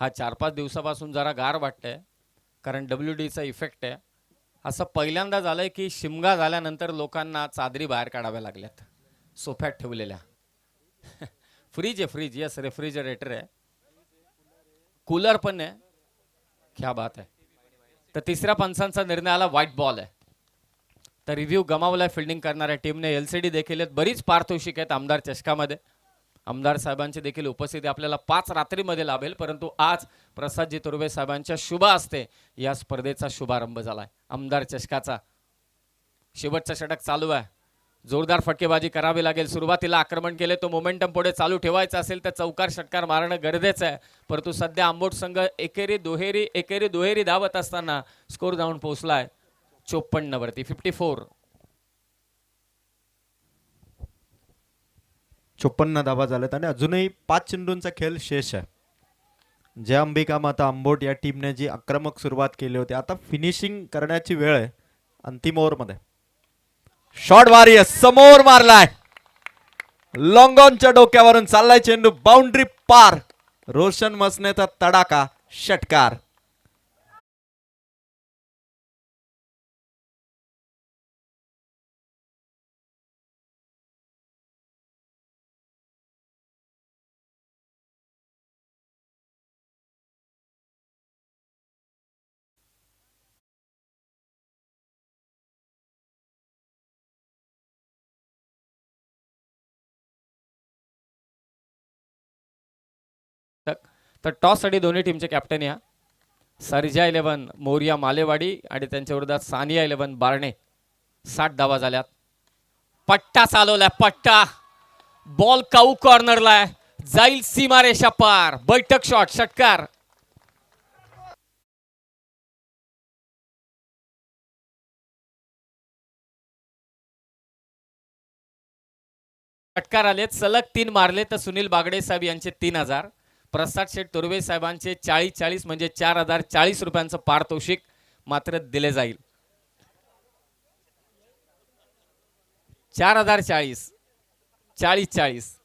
हा 4-5 दिवसापासून जरा गार वाटतंय कारण WDचा इफेक्ट आहे. असं पहिल्यांदा झालंय की शिमगा झाल्यानंतर लोकांना चादरी बाहेर काढाव्या लागल्यात सोफ्यात ठेवलेल्या. फ्रीज आहे, फ्रीज. यस, रेफ्रिजरेटर आहे, कूलर पण आहे. क्या बात आहे. तर तिसऱ्या पंचांचा निर्णय आला, व्हाईट बॉल आहे. तर रिव्ह्यू गमावलाय फिल्डिंग करणाऱ्या टीमने. एलसीडी देखील आहेत, बरीच पारितोषिक आहेत आमदार चषकामध्ये. आमदार साहेबांची देखील उपस्थिती आपल्याला 5 रात्रीमध्ये लाभेल, परंतु आज प्रसादजी तुर्वे साहेबांच्या शुभ हस्ते या स्पर्धेचा शुभारंभ झालाय आमदार चषकाचा. शेवटचा षटक चालू आहे, जोरदार फटकेबाजी करावी लागेल. सुरुवातीला आक्रमण केले, तो मोमेंटम पुढे चालू ठेवायचा असेल तर चौकार षटकार मारणं गरजेचं आहे. परंतु सध्या आंबोट संघ एकेरी दुहेरी धावत असताना स्कोर जाऊन पोहोचलाय 54 वरती, 54. 54 धावा झाल्यात आणि अजूनही 5 चेंडूंचा खेळ शेष आहे. जय अंबिका माता आंबोट या टीमने जी आक्रमक सुरुवात केली होती, आता फिनिशिंग करण्याची वेळ आहे अंतिम ओव्हर मध्ये. शॉट वारी समोर मारलाय, लॉंग ऑनच्या डोक्यावरून चाललाय चेंडू, बाउंड्री पार. रोशन मसनेचा तडाखा षटकार. तर टॉस साठी दोन्ही टीमचे कॅप्टन या सर्जा 11 मोरिया मालेवाडी आणि त्यांच्या विरोधात सानिया 11 बारणे. 60 धावा झाल्यात. पट्टा चालवलाय, पट्टा. बॉल काऊ कॉर्नरला आहे, जाईल सीमारेषा पार. बैठक शॉट, षटकार. षटकार आले, सलग 3 मारले तर सुनील बागडे साहेब यांचे 3000, प्रसाद शेठ तुर्वे साहेबांचे 40 म्हणजे 4040 रुपयांचं पारितोषिक मात्र दिले जाईल. 4040 40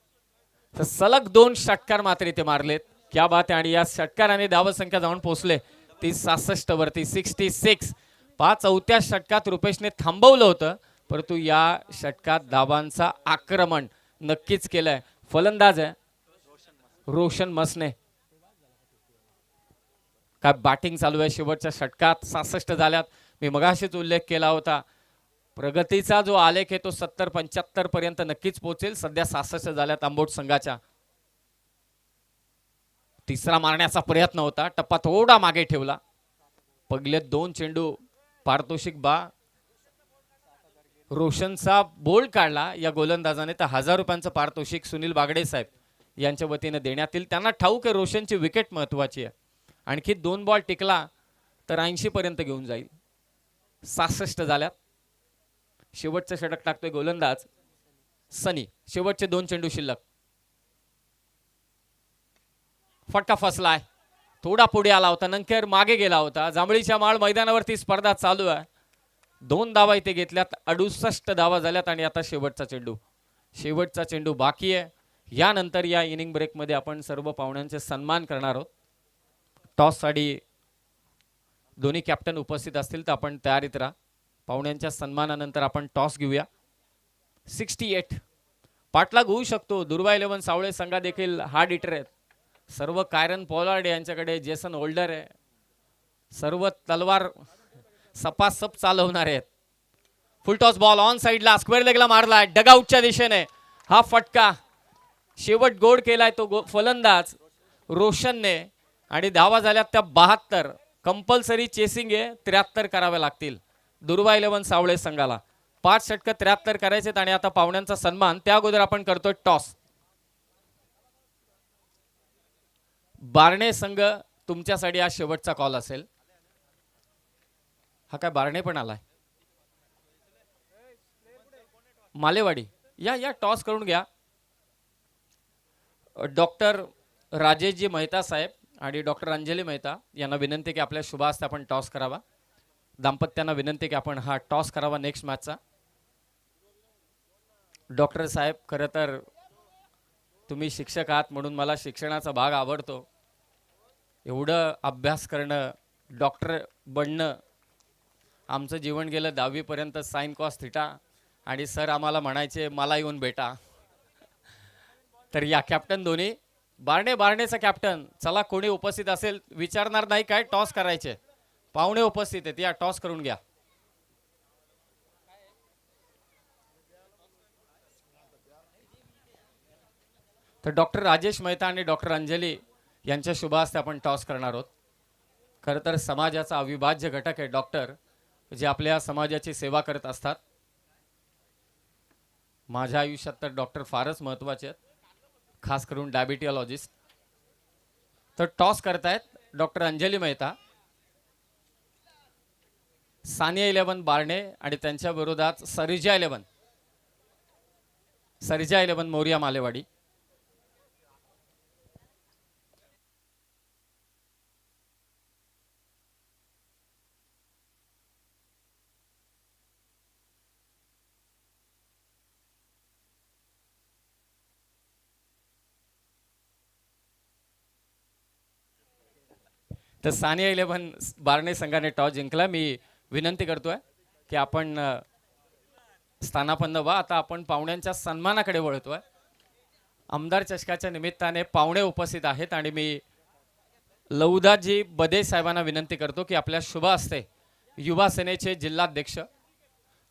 तर सलग 2 षटकार मात्र इथे मारलेत. क्या बात आहे. आणि या षटकाराने धावसंख्या जाऊन पोहोचले ती 66 वरती, 66. 5व्या षटकात रुपेशने थांबवलं होतं, परंतु या षटकात धावांचा आक्रमण नक्कीच केलंय. फलंदाज आहे रोशन मसने. काय बॅटिंग चालू आहे शेवटच्या षटकात. 66 झाल्यात. मी मगाशीच उल्लेख केला होता, प्रगतीचा जो आलेख आहे तो 70-75 पर्यंत नक्कीच पोहोचेल. सध्या 66 झाल्यात आंबोट संघाच्या. तिसरा मारण्याचा प्रयत्न होता, टप्पा थोडा मागे ठेवला. पगले 2 चेंडू पारितोषिक बा. रोशनचा बोल्ड काढला या गोलंदाजाने, तर 1000 रुपयांचं पारितोषिक सुनील बागडे साहेब यांच्या वतीने देण्यात येईल. त्यांना ठाऊक आहे रोशनची विकेट महत्वाची आहे. आणखी 2 बॉल टिकला तर 80 पर्यंत घेऊन जाईल. 66 झाल्यात. शेवटचं षटक टाकतोय गोलंदाज सनी. शेवटचे 2 चेंडू शिल्लक. फटका फसलाय, थोडा पुढे आला होता, नंतर मागे गेला होता. जांभळीच्या माळ मैदानावरती स्पर्धा चालू आहे. 2 धावा इथे घेतल्यात, 68 धावा झाल्यात. आणि आता शेवटचा चेंडू बाकी आहे. यानंतर या इनिंग ब्रेकमध्ये आपण सर्व पाहुण्यांचे सन्मान करणार आहोत. टॉससाठी दोन्ही कॅप्टन उपस्थित असतील तर आपण तयारीत राहा. पाहुण्यांच्या सन्मानानंतर आपण टॉस घेऊया. 68 पाठलाग होऊ शकतो. दुर्वा 11 सावळे संघा देखील हार्ड हिटर आहेत. सर्व कायरन पोलार्ड यांच्याकडे जेसन होल्डर आहे. सर्व तलवार सपासप चालवणार आहेत. फुल टॉस बॉल ऑन साइडला स्क्वेअर लेगला मारलाय, डगआउटच्या दिशेने. हा फटका शेवट गोड केलाय तो फलंदाज रोशनने. आणि धावा झाल्यात त्या 72. कंपल्सरी चेसिंग आहे, 73 करावे लागतील दुर्वा 11 सावळे संघाला. 5 षटक 73 करायचे. आणि आता पाहुण्यांचा सन्मान त्या अगोदर आपण करतोय टॉस. बारणे संघ तुमच्यासाठी आज शेवटचा कॉल असेल. हा काय बारणे पण आलाय. मालेवाडी या टॉस करून घ्या. डॉक्टर राजेशजी मेहता साहेब आणि डॉक्टर अंजली मेहता यांना विनंती की आपल्या शुभ हस्ते आपण टॉस करावा. दाम्पत्यांना विनंती की आपण हा टॉस करावा नेक्स्ट मॅचचा. डॉक्टर साहेब, खरं तर तुम्ही शिक्षक आहात म्हणून मला शिक्षणाचा भाग आवडतो. एवढं अभ्यास करणं, डॉक्टर बनणं. आमचं जीवन गेलं 10वी पर्यंत साइन कॉस थिटा. आणि सर आम्हाला म्हणायचे मला येऊन भेटा. तर या कॅप्टन दोन्ही बारणेचा कॅप्टन, चला कोणी उपस्थित असेल विचारणार नाही काय, टॉस करायचे. पाहुणे उपस्थित आहेत, या टॉस करून घ्या. तर डॉक्टर राजेश मेहता आणि डॉक्टर अंजली यांच्या शुभ हस्ते आपण टॉस करणार आहोत. खरं तर समाजाचा अविभाज्य घटक आहे डॉक्टर, जे आपल्या समाजाची सेवा करत असतात. माझ्या आयुष्यात तर डॉक्टर फारच महत्त्वाचे आहेत, खास करून डायबिटिओलॉजिस्ट. तर टॉस करतायत डॉक्टर अंजली मेहता, सानिया 11 बारणे आणि त्यांच्या विरोधात सरिजा 11 मोरिया मालेवाडी. तर सानिया 11 बारणे संघाने टॉस जिंकला. मी विनंती करतोय की आपण स्थानापन्न व्हा. आता आपण पाहुण्यांच्या सन्मानाकडे वळतोय. आमदार चषकाच्या निमित्ताने पाहुणे उपस्थित आहेत आणि मी लौदाजी बदे साहेबांना विनंती करतो की आपल्या शुभ हस्ते युवा सेनेचे जिल्हाध्यक्ष,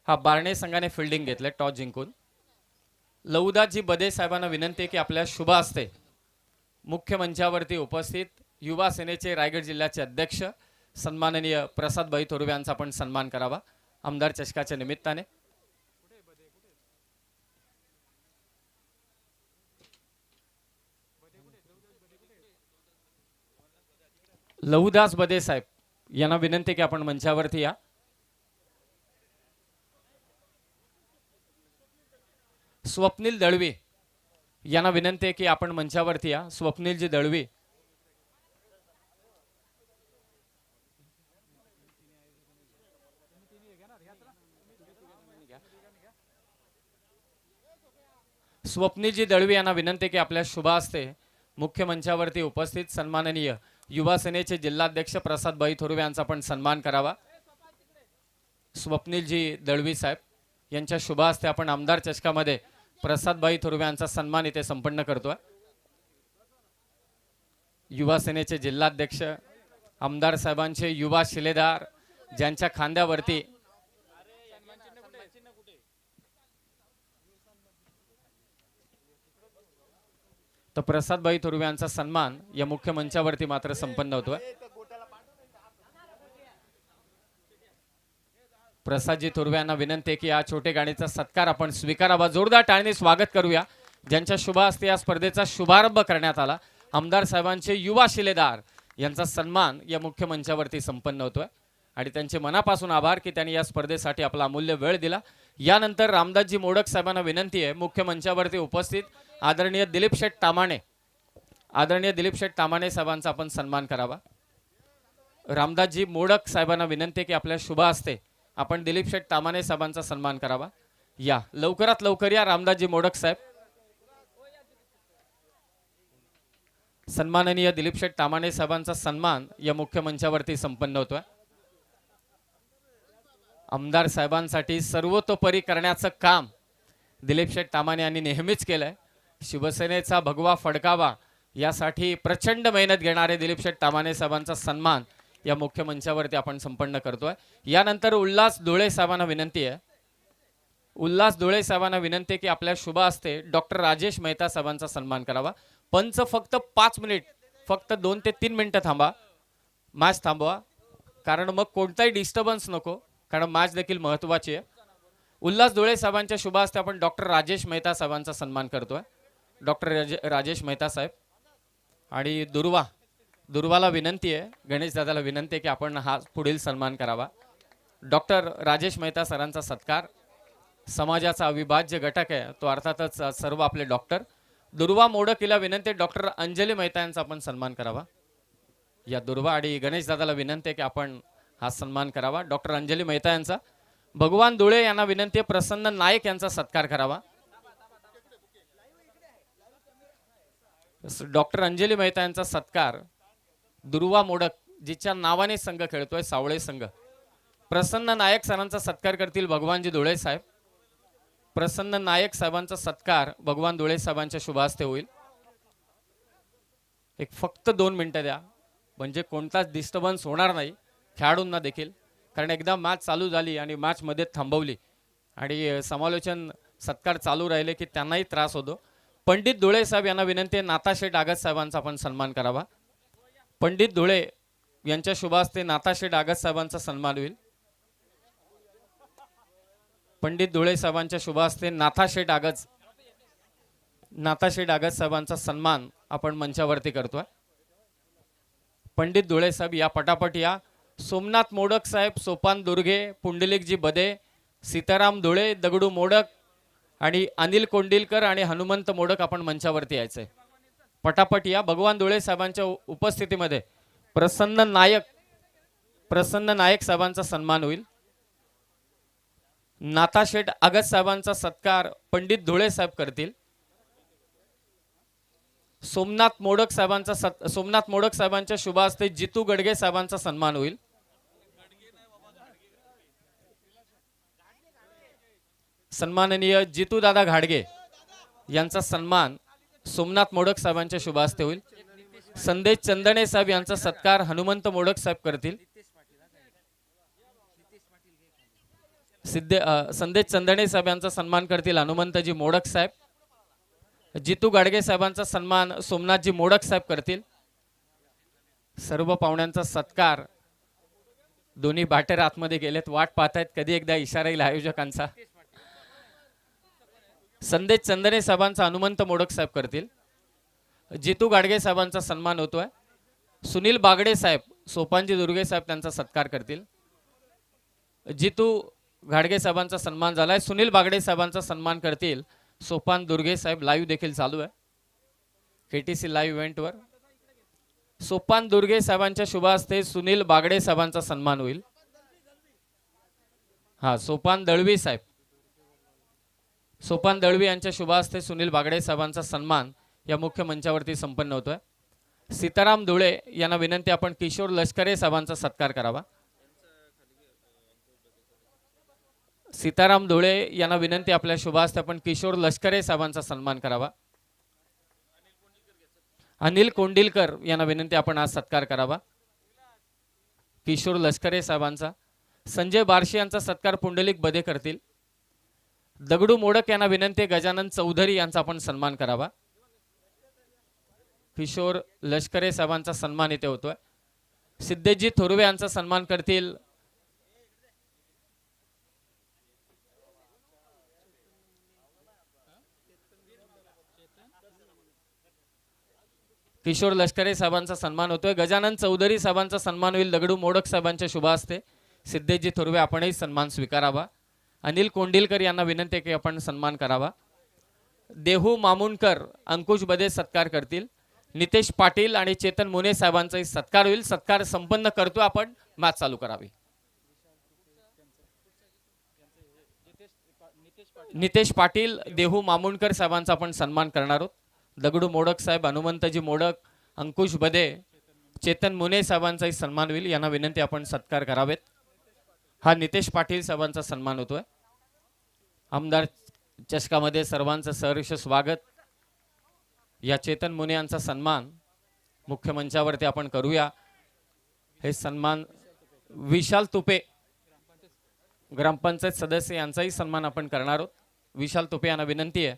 हा बारणे संघाने फिल्डिंग घेतले टॉस जिंकून. लौदाजी बदे साहेबांना विनंती की आपल्या शुभ हस्ते मुख्य मंचावरती उपस्थित युवा सेनेचे रायगड जिल्ह्याचे अध्यक्ष सन्माननीय प्रसादभाई थोरवे यांचा आपण सन्मान करावा आमदार चषकाच्या निमित्ताने. लहुदास बदे साहेब यांना विनंती की आपण मंचावरती या. स्वप्नील दळवी यांना विनंती आहे की आपण मंचावरती या. स्वप्नीलजी दळवी. स्वप्नीलजी दळवी यांना विनंती की आपल्या शुभ हस्ते मुख्य मंचावरती उपस्थित सन्माननीय युवा सेनेचे जिल्हाध्यक्ष प्रसादभाई थोरवे यांचा आपण सन्मान करावा. स्वप्नीलजी दळवी साहेब यांच्या शुभ हस्ते आपण आमदार चषकामध्ये प्रसादभाई थोरवे यांचा सन्मान इथे संपन्न करतोय. युवा सेनेचे जिल्हाध्यक्ष आमदार साहेबांचे युवा शिलेदार, ज्यांच्या खांद्यावरती तर प्रसादभाई थोरवे यांचा सन्मान या मुख्य मंचावरती मात्र संपन्न होतोय. प्रसादजी थोरवे यांना विनंती की या छोटे गाणीचा सत्कार आपण स्वीकारावा. जोरदार टाळीने स्वागत करूया ज्यांच्या शुभ हस्ते या स्पर्धेचा शुभारंभ करण्यात आला. आमदार साहेबांचे युवा शिलेदार यांचा सन्मान या मुख्य मंचावरती संपन्न होतोय आणि त्यांचे मनापासून आभार की त्यांनी या स्पर्धेसाठी आपला अमूल्य वेळ दिला. यानंतर रामदासजी मोडक साहेबांना विनंती आहे मुख्य मंचावरती उपस्थित आदरणीय दिलीप शेठ तामाणे साहेबांचा आपण सन्मान करावा. रामदासजी मोडक साहेबांना विनंती की आपल्या शुभ हस्ते आपण दिलीप शेठ तामाणे साहेबांचा सन्मान करावा. या लवकरात लवकर या रामदासजी मोडक साहेब. सन्माननीय दिलीप शेठ तामाणे साहेबांचा सन्मान या मुख्य मंचावरती संपन्न होतोय. आमदार साहेबांसाठी सर्वतोपरी करण्याचं काम दिलीप शेठ तामाणे यांनी नेहमीच केलंय. शिवसेनेचा भगवा फडकावा यासाठी प्रचंड मेहनत घेणारे दिलीप शेठ तामाणे साहेबांचा सन्मान या मुख्य मंचावरती आपण संपन्न करतोय. यानंतर उल्हास डोळे साहेबांना विनंती आहे. उल्हास डोळे साहेबांना विनंती की आपल्या शुभ हस्ते डॉक्टर राजेश मेहता साहेबांचा सन्मान करावा. पंच फक्त 5 मिनिट, फक्त 2 ते 3 मिनिटं थांबा, मॅच थांबवा, कारण मग कोणताही डिस्टर्बन्स नको, कारण मॅच देखील महत्त्वाची आहे. उल्हास डोळे साहेबांच्या शुभ हस्ते आपण डॉक्टर राजेश मेहता साहेबांचा सन्मान करतोय. डॉक्टर राजेश मेहता साहेब आणि दुर्वाला विनंती आहे, गणेश दादाला विनंती आहे की आपण हा पुढील सन्मान करावा. डॉक्टर राजेश मेहता सरांचा सत्कार समाजाचा अविभाज्य घटक आहे तो अर्थातच सर्व आपले डॉक्टर. दुर्वा मोडकीला विनंती डॉक्टर अंजली मेहता यांचा आपण सन्मान करावा. या दुर्वा आणि गणेश दादाला विनंती आहे की आपण हा सन्मान करावा. डॉक्टर अंजली मेहता यांचा. भगवान धुळे यांना विनंती आहे प्रसन्न नाईक यांचा सत्कार करावा. डॉक्टर अंजली मेहता यांचा सत्कार दुर्वा मोडक जिच्या नावाने संघ खेळतोय सावळे संघ, प्रसन्न नायक सरांचा सत्कार करतील भगवानजी धुळे साहेब. प्रसन्न नायक साहेबांचा सत्कार भगवान धुळे साहेबांच्या शुभ हस्ते होईल. एक फक्त 2 मिनिटं द्या, म्हणजे कोणताच डिस्टर्बन्स होणार नाही खेळाडूंना देखील, कारण एकदा मॅच चालू झाली आणि मॅच मध्ये थांबवली आणि समालोचन सत्कार चालू राहिले की त्यांनाही त्रास होतो. पंडित धुळे साहेब यांना विनंती आहे, नाथाशेठ आगत साहेबांचा आपण सन्मान करावा. पंडित धुळे यांच्या शुभ हस्ते नाथाशेठ आगत साहेबांचा सन्मान होईल. पंडित धुळे साहेबांच्या शुभ हस्ते नाथाशेठ आगत साहेबांचा सन्मान आपण मंचावरती करतोय. पंडित धुळे साहेब या पटापट या. सोमनाथ मोडक साहेब, सोपान दुर्गे, पुंडलिकजी बदे, सीताराम धुळे, दगडू मोडक आणि अनिल कोंडिलकर आणि हनुमंत मोडक आपण मंचावरती यायचंय. पटापट या. भगवान धुळे साहेबांच्या उपस्थितीमध्ये प्रसन्न नायक साहेबांचा सन्मान होईल. नाथाशेठ आगत साहेबांचा सत्कार पंडित धुळे साहेब करतील. सोमनाथ मोडक साहेबांच्या शुभ हस्ते जितू गडगे साहेबांचा सन्मान होईल. सन्माननीय जितू दादा घाडगे यांचा सन्मान सोमनाथ मोडक साहेबांच्या शुभ हस्ते होईल. संदेश चंदणे साहेब यांचा सत्कार हनुमंत मोडक साहेब करतील. संदेश चंदणे साहेब यांचा सन्मान करतील हनुमंतजी मोडक साहेब. जितू गाडगे साहेबांचा सन्मान सोमनाथजी मोडक साहेब करतील. सर्व पाहुण्यांचा सत्कार. दोन्ही बॅटर आतमध्ये गेलेत, वाट पाहतायत कधी एकदा इशारा येईल आयोजकांचा. संदेश चंदणे साहेबांचा हनुमंत मोडक साहेब करतील. जितू गाडगे साहेबांचा सन्मान होतोय. सुनील बागडे साहेब, सोपानजी दुर्गे साहेब त्यांचा सत्कार करतील. जितू घाडगे साहेबांचा सन्मान झालाय. सुनील बागडे साहेबांचा सन्मान करतील सोपान दुर्गे साहेब. लाईव्ह देखील चालू आहे केटीसी लाईव्ह इव्हेंटवर. सोपान दुर्गे साहेबांच्या शुभ हस्ते सुनील बागडे साहेबांचा सन्मान होईल. सोपान दळवी यांच्या शुभ हस्ते सुनील बागडे साहेबांचा सन्मान या मुख्य मंचावरती संपन्न होतोय. सीताराम धुळे यांना विनंती आपण किशोर लष्करे साहेबांचा सत्कार करावा. सीताराम धुळे यांना विनंती आपल्या शुभ हस्ते आपण किशोर लष्करे साहेबांचा सन्मान करावा. अनिल कोंडिलकर यांना विनंती आपण आज सत्कार करावा किशोर लष्करे साहेबांचा. संजय बारशी यांचा सत्कार पुंडलिक बदे करतील. दगडू मोडक यांना विनंती गजानन चौधरी यांचा आपण सन्मान करावा. किशोर लष्करे साहेबांचा सन्मान इथे होतोय. सिद्धेशजी थोरवे यांचा सन्मान करतील किशोर लष्करे साहेबांचा सन्मान होतोय. गजानन चौधरी साहेबांचा सन्मान होईल दगडू मोडक साहेबांच्या शुभ हस्ते. सिद्धेशजी थोरवे आपणही सन्मान स्वीकारावा. अनिल कोंडिलकर यांना विनंती आहे की आपण सन्मान करावा. देहू मामुनकर, अंकुश बदे सत्कार करतील. नितेश पाटील आणि चेतन मोने साहेबांचाही सत्कार होईल. सत्कार संपन्न करतो आपण. मॅच चालू करावी. नितेश पाटील, देहू मामुनकर साहेबांचा आपण सन्मान करणार आहोत. दगडू मोडक साहेब, हनुमंतजी मोडक, अंकुश बदे, चेतन मुने साहेबांचाही सन्मान होईल. यांना विनंती आपण सत्कार करावेत. नितेश पाटील साहेबांचा सन्मान होतोय. आमदार चषकामध्ये सर्वांचं सहर्ष स्वागत. या चेतन मुने यांचा सन्मान मुख्य मंचावरती आपण करूया. हे सन्मान विशाल तुपे ग्रामपंचायत सदस्य यांचाही सन्मान आपण करणार आहोत. विशाल तुपे यांना विनंती आहे.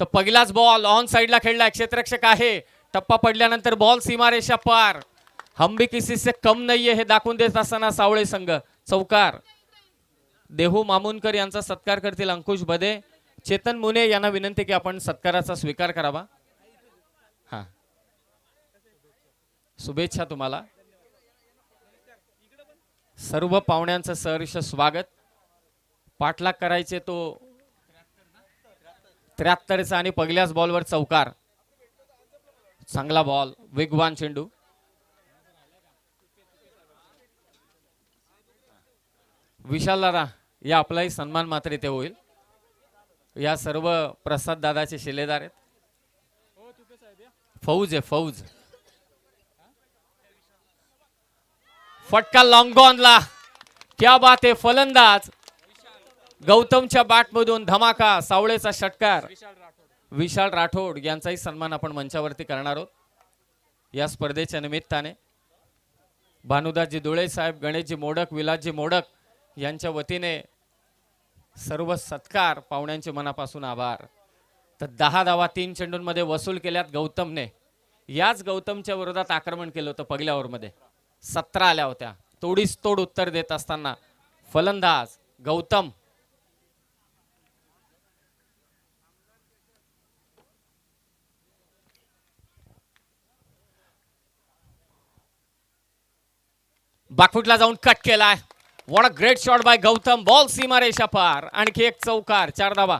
तर पहिलाच बॉल ऑन साइडला खेळला. क्षेत्ररक्षक आहे. टप्पा पडल्यानंतर बॉल सीमारेषा पार. हम भी किसी से कम नाहीये हे दाखवून देत असताना सावळे संघ चौकार. देहू मामुनकर यांचा सत्कार करतील अंकुश बदे. चेतन मुने यांना विनंती की आपण सत्काराचा स्वीकार करावा. शुभेच्छा तुम्हाला. सर्व पाहुण्यांचं सहर्ष स्वागत. पाठलाग करायचे तो 73चा आणि पहिल्याच बॉलवर चौकार. चांगला बॉल, वेगवान चेंडू. विशाल दादा या आपलाही सन्मान मात्र इथे होईल. या सर्व प्रसाद दादाचे शिलेदार आहेत. फौज आहे फौज. फटका लॉन्ग ऑनला. क्या बात आहे. फलंदाज गौतमच्या बॅटमधून धमाका, सावळेचा षटकार. विशाल राठोड यांचाही सन्मान आपण मंचावरती करणार आहोत या स्पर्धेच्या निमित्ताने. भानुदासजी धुळे साहेब, गणेशजी मोडक, विलासजी मोडक यांच्या वतीने सर्व सत्कार, पाहुण्यांचे मनापासून आभार. तर 10 धावा 3 चेंडूंमध्ये वसूल केल्यात गौतमने. याच गौतमच्या विरोधात आक्रमण केलं होतं पहिल्या ओव्हरमध्ये, 17 आल्या होत्या. तोडीस तोड उत्तर देत असताना फलंदाज गौतम बॅकफुटला जाऊन कट केलाय. What a great shot bye Gautam. Ball सीमारेषा पार. आणखी एक चौकार, 4 धावा.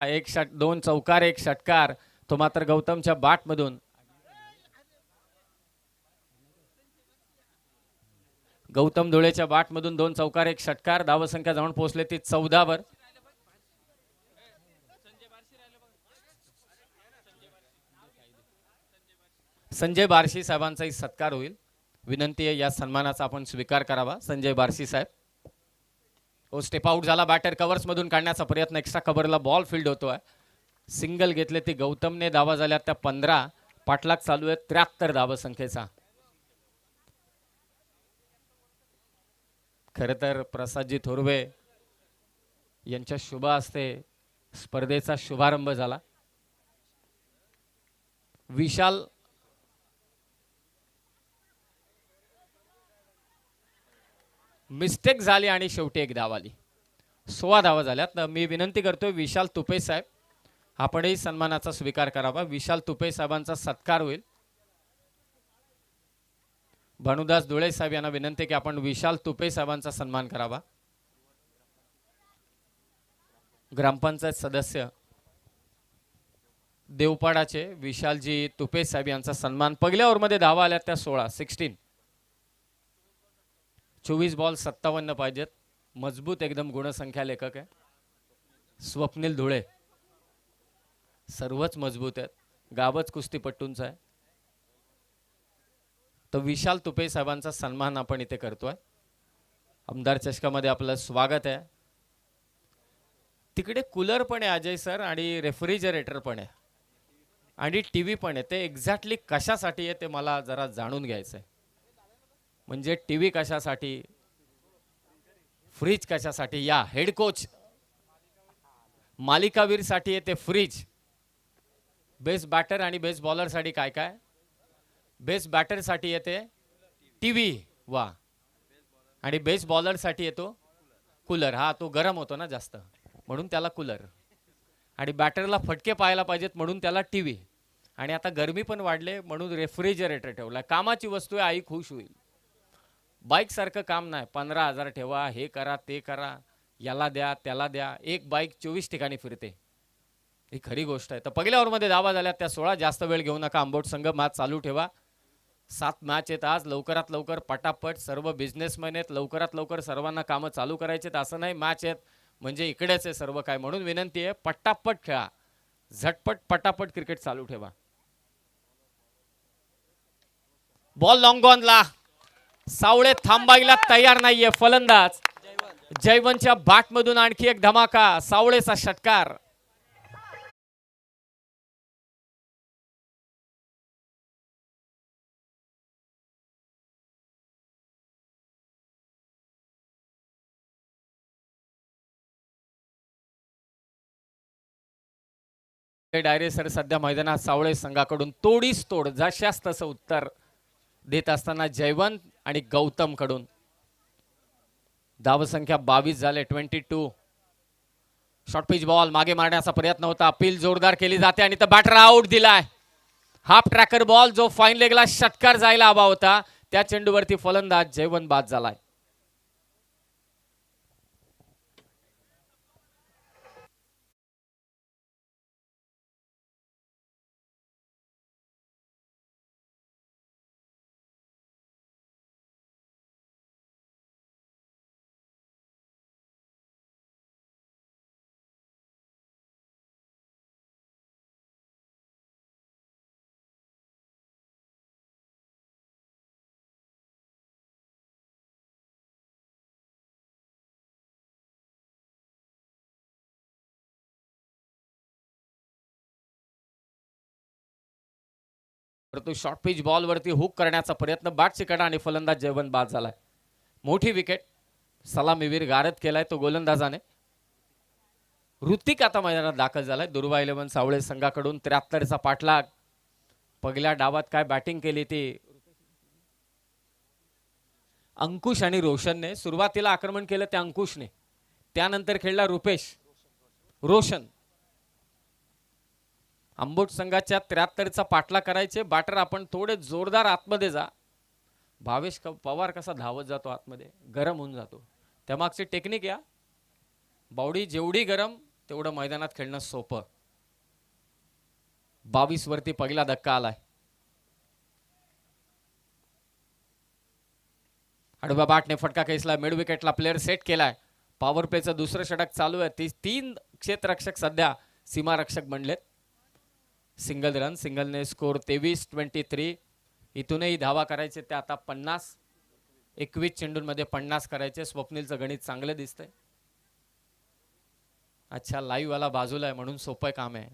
एक षट, 2 चौकार, 1 षटकार. तो मात्र गौतमच्या बॅटमधून. गौतम धुळेच्या बॅटमधून 2 चौकार, 1 षटकार. धावसंख्या जाऊन पोहोचले ती 14 वर. संजय बारशी साहेबांचाही सत्कार होईल. विनंती आहे या सन्मानाचा आपण स्वीकार करावा. संजय बारशी साहेब. ओ स्टेप आउट झाला. बॅटर कव्हर्स मधून काढण्याचा प्रयत्न. एक्स्ट्रा कव्हरला बॉल फील्ड होतोय. सिंगल घेतले ती गौतमने. धावा झाल्या त्या 15. पाठलाग चालू आहे 73 धावसंख्येचा. खर तर प्रसादजी थोरवे यांच्या शुभ हस्ते स्पर्धेचा शुभारंभ झाला. विशाल मिस्टेक झाली आणि शेवटी एक धाव आली. 16 धावा झाल्यात. मी विनंती करतोय विशाल तुपे साहेब, आपणही सन्मानाचा स्वीकार करावा. विशाल तुपे साहेबांचा सत्कार होईल. भानुदास धुळे साहेब यांना विनंती की आपण विशाल तुपे साहेबांचा सन्मान करावा. ग्रामपंचायत सदस्य देवपाडाचे विशालजी तुपे साहेब यांचा सन्मान. पहिल्या ओव्हरमध्ये धावा आल्या त्या 16. 24 बॉल 57 पाहिजेत. मजबूत एकदम गुणसंख्या लेखक आहे स्वप्नील धुळे. सर्वच मजबूत आहेत. गावच कुस्तीपट्टूंचा आहे. तर विशाल तुपे साहेबांचा सन्मान आपण इथे करतोय. आमदार चषकामध्ये आपलं स्वागत आहे. तिकडे कूलर पण आहे अजय सर, आणि रेफ्रिजरेटर पण आहे, आणि टीव्ही पण आहे. ते एक्झॅक्टली कशासाठी आहे ते मला जरा जाणून घ्यायचं आहे. म्हणजे टीव्ही कशासाठी, फ्रीज कशासाठी. या हेड कोच मालिकावीर साठी आहे ते फ्रीज. बेस्ट बॅटर आणि बेस्ट बॉलर साठी काय काय. बेस्ट बॅटर साठी येते टीव्ही, वा, आणि बेस्ट बॉलर साठी येतो कूलर. हा तो गरम होतो ना जास्त, म्हणून त्याला कूलर. आणि बॅटरला फटके पाहायला पाहिजेत म्हणून त्याला टीव्ही. आणि आता गरमी पण वाढले म्हणून रेफ्रिजरेटर ठेवला. कामाची वस्तू आहे, आई खुश होईल. बाईक सारखं काम नाही. 15,000 ठेवा, हे करा ते करा, याला द्या त्याला द्या. एक बाईक 24 ठिकाणी फिरते, ही खरी गोष्ट आहे. तर पहिल्या ओव्हरमध्ये धावा झाल्या त्या 16. जास्त वेळ घेऊ नका. आंबोट संघ मॅच चालू ठेवा. 7 मॅच आहेत आज. लवकरात लवकर पटापट. सर्व बिझनेसमॅन आहेत, लवकरात लवकर सर्वांना कामं चालू करायचे. असं नाही मॅच आहेत म्हणजे इकडेच आहे सर्व काय. म्हणून विनंती आहे पटापट खेळा, झटपट पटापट क्रिकेट चालू ठेवा. Ball long ऑनला. सावळे थांबायला तयार नाहीये. फलंदाज जयवंतच्या बॅटमधून आणखी एक धमाका. सावळेचा षटकार. डायरे सर सध्या मैदानात सावळे संघाकडून तोडीस तोड जशास तसं उत्तर देत असताना जयवंत आणि गौतम कडून धावसंख्या 22 झाले. 22. शॉर्ट पिच बॉल मागे मारण्याचा प्रयत्न होता. अपील जोरदार केली जाते आणि तर बॅटर आउट दिलाय. हाफ ट्रॅकर बॉल जो फाईन लेगला षटकार जायला हवा होता त्या चेंडूवरती फलंदाज जयवंत बाद झालाय. परंतु शॉर्ट पिच बॉलवरती हुक करण्याचा प्रयत्न, बाटची कडा आणि फलंदाज जयवंत बाद झालाय. मोठी विकेट, सलामीवीर गारद केलाय तो गोलंदाजाने. ऋतिक आता मैदानात दाखल झालाय. दुर्वा 11 सावळे संघाकडून 73चा पाठलाग. पहिल्या डावात काय बॅटिंग केली ती अंकुश आणि रोशनने. सुरुवातीला आक्रमण केलं त्या अंकुशने, त्यानंतर खेळला रोशन. आंबोट संघाच्या 73चा पाठला करायचे. बॅटर आपण थोडे जोरदार आतमध्ये जा. भावेश पवार कसा धावत जातो आतमध्ये, गरम होऊन जातो. त्यामागची टेक्निक या. बावडी जेवढी गरम तेवढं मैदानात खेळणं सोपं. 22 वरती पहिला धक्का आलाय. आडव्या बॅटने फटका खेचला. मिड विकेटला प्लेअर सेट केलाय. पॉवर प्लेचं दुसरं षटक चालू आहे. 3 क्षेत्ररक्षक सध्या सीमारक्षक बनलेत. सिंगल रन, सिंगलने स्कोर 23-23. इथूनही धावा करायचे ते आता 50. 21 चेंडूंमध्ये 50 करायचे. स्वप्नीलचं गणित चांगलं दिसतंय. अच्छा, लाईव्ह वाला बाजूला आहे म्हणून सोपं काम आहे.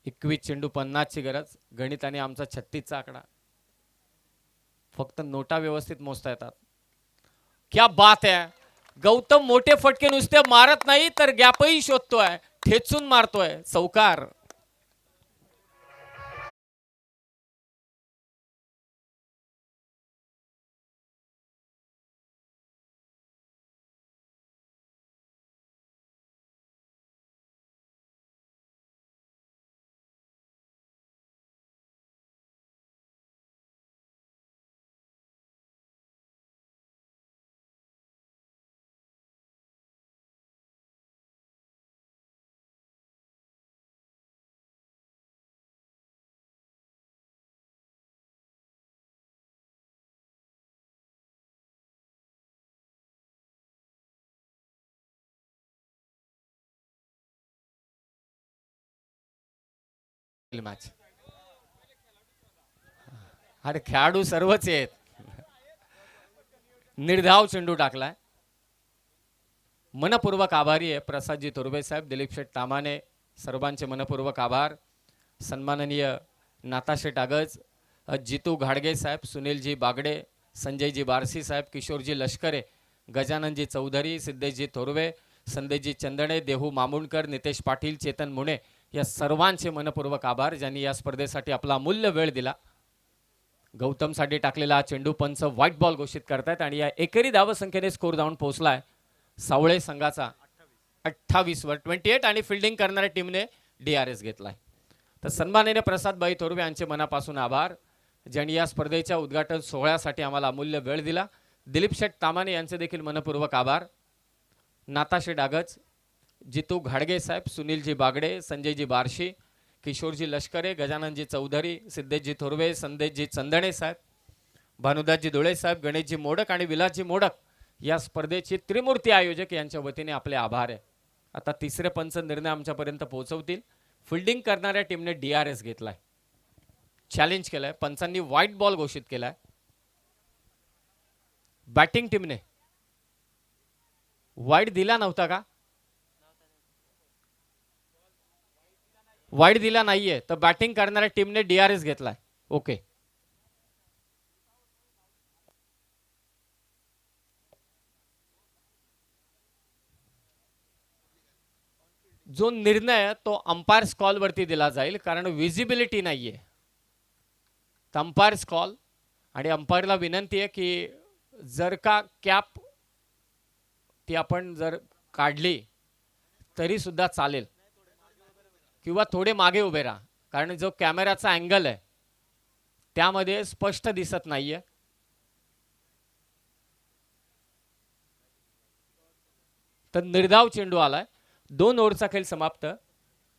21 चेंडू 50 ची गरज. गणिताने आमचा 36चा आकडा. फक्त नोटा व्यवस्थित मोजता येतात. क्या बात आहे. गौतम मोठे फटके नुसते मारत नाही तर गॅपही शोधतोय, ठेचून मारतोय. चौकार. मॅच. अरे खेळाडू सर्वच आहेत. निर्धाव चेंडू टाकलाय. मनपूर्वक आभारी आहे प्रसादजी तोरबे साहेब, दिलीप शेठ तामाने, सर्वांचे मनपूर्वक आभार. सन्माननीय नाताशेठ आगज, जितू घाडगे साहेब, सुनीलजी बागडे, संजयजी बारसी साहेब, किशोरजी लष्करे, गजाननजी चौधरी, सिद्धेशजी तोरवे, संदेशजी चंदणे, देहू मामुणकर, नितेश पाटील, चेतन मुणे या सर्वांचे मनपूर्वक आभार ज्यांनी या स्पर्धेसाठी आपला अमूल्य वेळ दिला. गौतमसाठी टाकलेला हा चेंडू पंच व्हाईट बॉल घोषित करतायत आणि या एकेरी धावसंख्येने स्कोर जाऊन पोहोचलाय सावळे संघाचा 28 वर 28 आणि फिल्डिंग करणाऱ्या टीमने DRS घेतलाय. तर सन्माननीय प्रसादभाई तोरवे यांचे मनापासून आभार ज्यांनी या स्पर्धेच्या उद्घाटन सोहळ्यासाठी आम्हाला अमूल्य वेळ दिला. दिलीप शेठ तामाने यांचे देखील मनपूर्वक आभार. नाताशेठ आगज, जितू घाडगे साहेब, सुनीलजी बागडे, संजयजी बारशी, किशोरजी लष्करे, गजाननजी चौधरी, सिद्धेशजी थोरवे, संदेशजी चंदणे साहेब, भानुदासजी धुळे साहेब, गणेशजी मोडक आणि विलासजी मोडक या स्पर्धेची त्रिमूर्ती आयोजक यांच्या वतीने आपले आभार आहे. आता तिसरे पंच निर्णय आमच्यापर्यंत पोहोचवतील. फिल्डिंग करणाऱ्या टीमने DRS घेतलाय, चॅलेंज केलाय. पंचांनी व्हाईट बॉल घोषित केलाय. बॅटिंग टीमने वाईट दिला नव्हता का? वाईट दिला नाहीये तर बॅटिंग करणाऱ्या टीमने DRS घेतलाय. ओके. जो निर्णय तो अंपायर्स कॉल वरती दिला जाईल कारण विजिबिलिटी नाहीये. अंपायर्स कॉल आणि अंपायरला विनंती आहे की जर का कॅप ती आपण जर काढली तरी सुद्धा चालेल किंवा थोडे मागे उभे राहा कारण जो कॅमेराचा अँगल आहे त्यामध्ये स्पष्ट दिसत नाहीये. तर निर्धाव चेंडू आलाय. 2 ओव्हरचा खेळ समाप्त.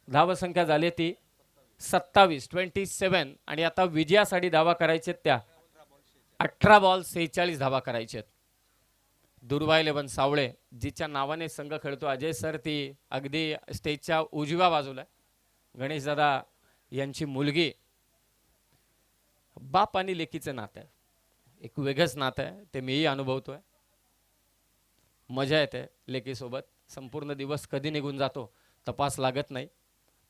धावसंख्या झाली ती 27 आणि आता विजयासाठी धावा करायचे त्या 18 बॉल 46 धावा करायचे. दुर्वा 11 सावळे जिच्या नावाने संघ खेळतो अजय सर ती अगदी स्टेजच्या उजव्या बाजूला. गणेश दादा यांची मुलगी, बाप आणि लेकीचं नातं एक वेगळंच नातं आहे ते मीही अनुभवतोय. मजा येते लेकीसोबत. संपूर्ण दिवस कधी निघून जातो तपास लागत नाही.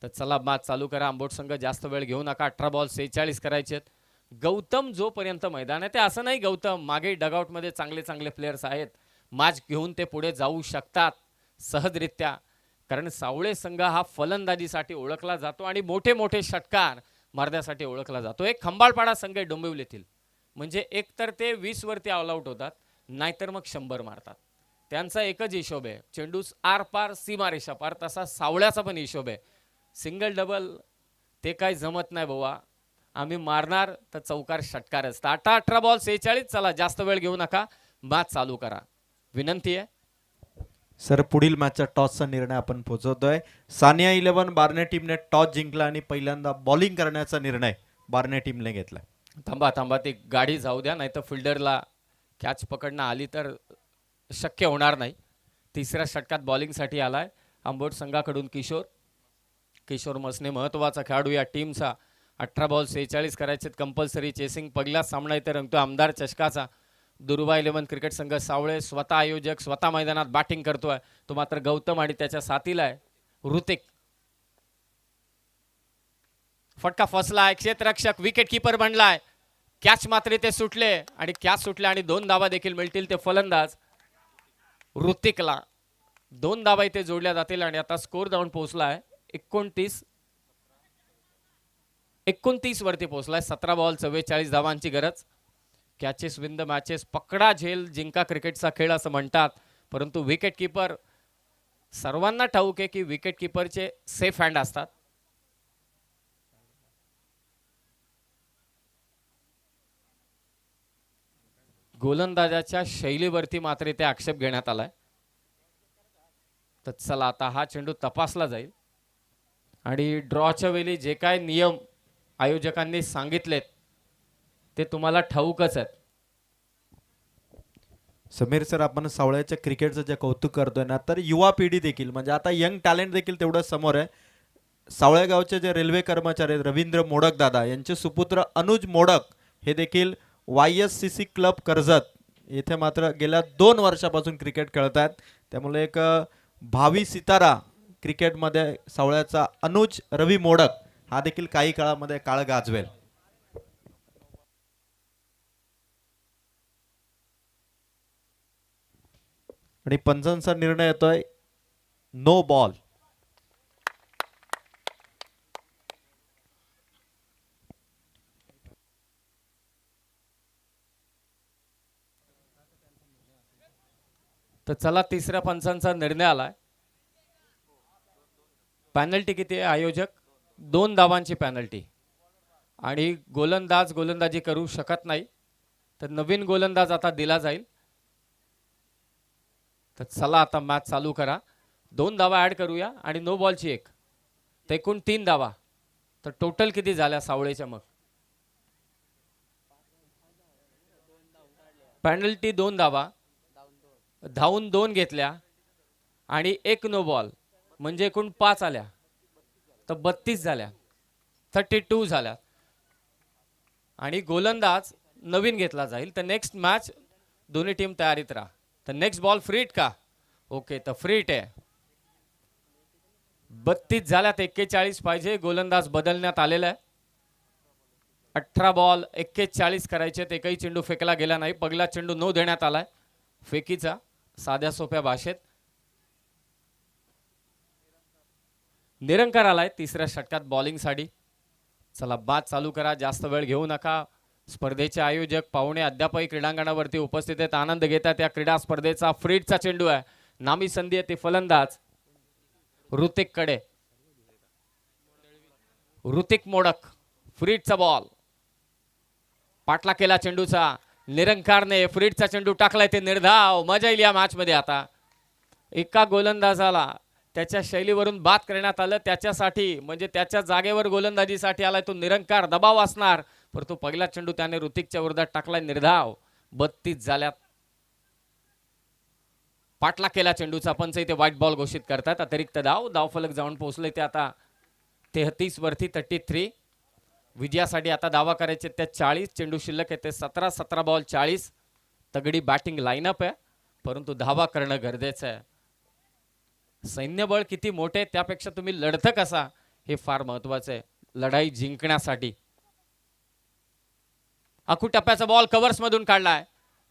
तर चला मॅच चालू करा. आंबोट संघ जास्त वेळ घेऊ नका. 18 बॉल 46 करायचे आहेत. गौतम जोपर्यंत मैदान आहे ते असं नाही गौतम मागे डगआउटमध्ये चांगले चांगले प्लेयर्स आहेत, मॅच घेऊन ते पुढे जाऊ शकतात सहजरित्या. कारण सावळे संघ हा फलंदाजीसाठी ओळखला जातो आणि मोठे मोठे षटकार मारण्यासाठी ओळखला जातो. एक खंबाळपाडा संघ आहे डोंबिवलीतील, म्हणजे एकतर ते 20 वरती ऑल आउट होतात, नाहीतर मग 100 मारतात. त्यांचा एकच हिशोब आहे, चेंडू आर पार सीमारेषा पार. तसा सावळ्याचा पण हिशोब आहे, सिंगल डबल ते काय जमत नाही बाबा, आम्ही मारणार तर चौकार षटकारच. 18 बॉल 46. चला जास्त वेळ घेऊ नका, मॅच चालू करा. विनंती आहे. सर पुढील मॅचचा टॉसचा निर्णय आपण पोहोचवतोय. सानिया 11 बार्ने टीमने टॉस जिंकला आणि पहिल्यांदा बॉलिंग करण्याचा निर्णय बार्ने टीमने घेतला. थांबा थांबा, ती गाडी जाऊ द्या, नाही तर फिल्डरला कॅच पकडणं आली तर शक्य होणार नाही. तिसऱ्या षटकात बॉलिंगसाठी आलाय आंबोट संघाकडून किशोर मसने, महत्त्वाचा खेळाडू या टीमचा. 18 बॉल 46 करायचे कंपल्सरी. चेसिंग पहिलाच सामना इथे रंगतो आमदार चषकाचा. दुर्वा 11 क्रिकेट संघ सावळे स्वतः आयोजक, स्वतः मैदानात बॅटिंग करतोय. तो मात्र गौतम आणि त्याच्या साथीला आहे ऋतिक. फटका फसलाय, क्षेत्ररक्षक विकेट किपर बनलाय. कॅच मात्र ते सुटले आणि कॅच सुटले आणि 2 धावा देखील मिळतील. ते फलंदाज ऋतिकला 2 धावा इथे जोडल्या जातील आणि आता स्कोर जाऊन पोहोचलाय 29 वरती पोहोचलाय. 17 बॉल 44 धावांची गरज. कॅचेस विन द मॅचेस, पकडा झेल जिंका क्रिकेटचा खेळ असं म्हणतात, परंतु विकेट किपर सर्वांना ठाऊक आहे की विकेट किपरचे सेफ हँड असतात. गोलंदाजाच्या शैलीवरती मात्र इथे आक्षेप घेण्यात आलाय. तर चला आता हा चेंडू तपासला जाईल आणि ड्रॉच्या वेळी जे काय नियम आयोजकांनी सांगितलेत ते तुम्हाला ठाऊकच आहेत. समीर सर, आपण सावळ्याच्या क्रिकेटचं जे कौतुक करतोय ना, तर युवा पिढी देखील म्हणजे आता यंग टॅलेंट देखील तेवढं समोर आहे. सावळे गावचे जे रेल्वे कर्मचारी आहेत रवींद्र मोडक दादा, यांचे सुपुत्र अनुज मोडक हे देखील YSCC क्लब कर्जत येथे मात्र गेल्या 2 वर्षापासून क्रिकेट खेळत आहेत. त्यामुळे एक भावी सितारा क्रिकेटमध्ये सावळ्याचा अनुज रवी मोडक हा देखील काही काळामध्ये काळ गाजवेल. आणि पंचांचा निर्णय येतोय नो बॉल. तर चला तिसऱ्या पंचांचा निर्णय आलाय. पॅनल्टी किती आहे आयोजक? 2 धावांची पॅनल्टी आणि गोलंदाज गोलंदाजी करू शकत नाही, तर नवीन गोलंदाज आता दिला जाईल. तर चला आता मॅच चालू करा. 2 धावा ऍड करूया आणि नो बॉलची 1, तर एकूण 3 धावा. तर टोटल किती झाल्या सावळेच्या? मग पॅनल्टी 2 धावा, धावून 2 घेतल्या आणि 1 नो बॉल, म्हणजे एकूण 5 आल्या, तर 32 झाल्या, 32 झाल्या. आणि गोलंदाज नवीन घेतला जाईल. तर नेक्स्ट मॅच दोन्ही टीम तयारीत राहा. तर नेक्स्ट बॉल फ्रीट का? ओके, तर फ्रीट आहे. 32 झाल्यात, 41 पाहिजे. गोलंदाज बदलण्यात आलेला आहे. 18 बॉल 41 करायचे. एकही चेंडू फेकला गेला नाही. पहिला चेंडू नो देण्यात आलाय फेकीचा, साध्या सोप्या भाषेत. निरंकार आलाय तिसऱ्या षटकात बॉलिंगसाठी. चला बाद चालू करा, जास्त वेळ घेऊ नका. स्पर्धेचे आयोजक पाहुणे अद्यापही क्रीडांगणावरती उपस्थित आहेत, आनंद घेतात या क्रीडा स्पर्धेचा. फ्रीटचा चेंडू आहे, नामी संधी आहे. ते फलंदाज ऋतिक कडे. ऋतिक मोडक, फ्रीटचा बॉल, पाटला केला चेंडूचा. निरंकारने फ्रीटचा चेंडू टाकलाय, ते निर्धाव. मजा येईल या मॅच मध्ये. आता एका गोलंदाजाला त्याच्या शैलीवरून बाद करण्यात आलं, त्याच्यासाठी म्हणजे त्याच्या जागेवर गोलंदाजीसाठी आलाय तो निरंकार. दबाव असणार, परंतु पहिला चेंडू त्याने ऋतिकच्या विरोधात टाकलाय निर्धाव. 32 झाल्यात. पाटला केला चेंडूचा. पंच इथे व्हाईट बॉल घोषित करतात. अतिरिक्त धावफलक जाऊन पोहोचले ते आता 33 वरती 33. विजयासाठी आता दावा करायचे त्या 40. चेंडू शिल्लक आहे ते 17 बॉल 40. तगडी बॅटिंग लाईनअप आहे, परंतु धावा करणं गरजेचं आहे. सैन्यबळ किती मोठे त्यापेक्षा तुम्ही लढतं कसा हे फार महत्वाचं आहे लढाई जिंकण्यासाठी. आखू टप्प्याचा बॉल कव्हर्स मधून काढलाय,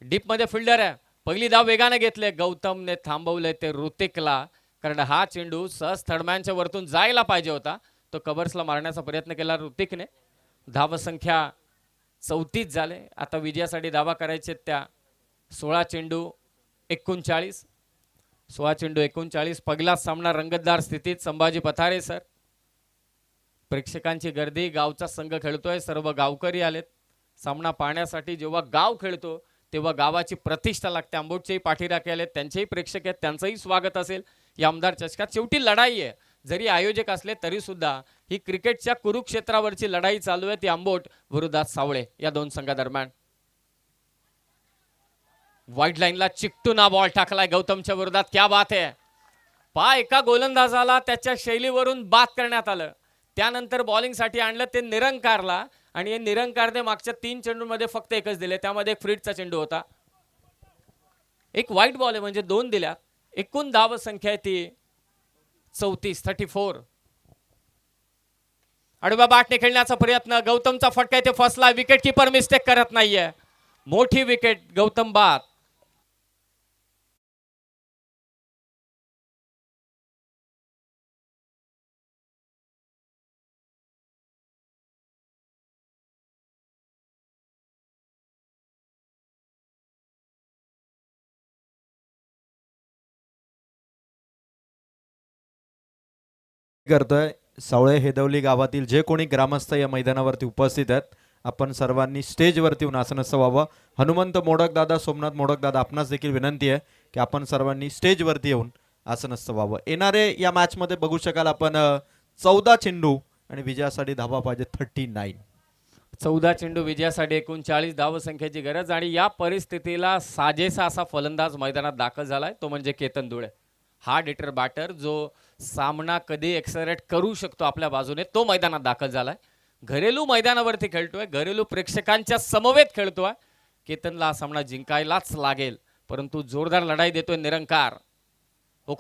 डीप मध्ये फिल्डर आहे, पहिली धाव वेगाने घेतले, गौतमने थांबवले ते ऋतिकला, कारण हा चेंडू सहज थर्डमॅनच्या वरतून जायला पाहिजे होता, तो कव्हर्सला मारण्याचा प्रयत्न केला ऋतिकने. धावसंख्या 34 झाले. आता विजयासाठी धावा करायचे त्या 16 चेंडू 39. 16 चेंडू 39. पहिला सामना रंगतदार स्थितीत. संभाजी पथारे सर, प्रेक्षकांची गर्दी, गावचा संघ खेळतोय, सर्व गावकरी आलेत सामना पाहण्यासाठी. जेव्हा गाव खेळतो तेव्हा गावाची प्रतिष्ठा लागते. आंबोटचेही पाठीराखे आलेत, त्यांचेही प्रेक्षक आहेत, त्यांचंही स्वागत असेल या आमदार चषकात. शेवटी लढाई आहे, जरी आयोजक असले तरी सुद्धा ही क्रिकेटच्या कुरुक्षेत्रावरची लढाई चालू आहे, ती आंबोट विरोधात सावळे या दोन संघादरम्यान. वाईट लाईनला चिकटून हा बॉल टाकलाय गौतमच्या विरोधात. क्या बात आहे, एका गोलंदाजाला त्याच्या शैलीवरून बाद करण्यात आलं, त्यानंतर बॉलिंगसाठी आणलं ते निरंकारला, आणि हे निरंकारने मागच्या 3 चेंडूंमध्ये फक्त एकच दिले, त्यामध्ये एक फ्रीडचा चेंडू होता. एक वाईट बॉल आहे म्हणजे 2 दिल्या. एकूण धाव संख्या आहे ती 34. आडव्या बॅटने खेळण्याचा प्रयत्न, गौतमचा फटका इथे फसला, विकेट किपर मिस्टेक करत नाहीये, मोठी विकेट, गौतम बाद. करतोय सावळे हेदवली गावातील जे कोणी ग्रामस्थ या मैदानावरती उपस्थित आहेत, आपण सर्वांनी स्टेजवरती येऊन आसनस्थ व्हावं. हनुमंत मोडक दादा, सोमनाथ मोडक दादा, आपणास देखील विनंती आहे की आपण सर्वांनी स्टेजवरती येऊन आसनस्थ व्हावं. येणारे या मॅच मध्ये बघू शकाल आपण 14 चेंडू आणि विजयासाठी धावा पाहिजे 39. 14 चेंडू विजयासाठी 39 धावसंख्येची गरज, आणि या परिस्थितीला साजेसा असा फलंदाज मैदानात दाखल झालाय, तो म्हणजे Ketan Dhule. Hard hitter batter जो सामना कधी एक्सलरेट करू शकतो आपल्या बाजूने, तो मैदानात दाखल झालाय. घरेलू मैदानावरती खेळतोय, घरेलू प्रेक्षकांच्या समवेत खेळतोय. केतनला हा सामना जिंकायलाच लागेल, परंतु जोरदार लढाई देतोय निरंकार.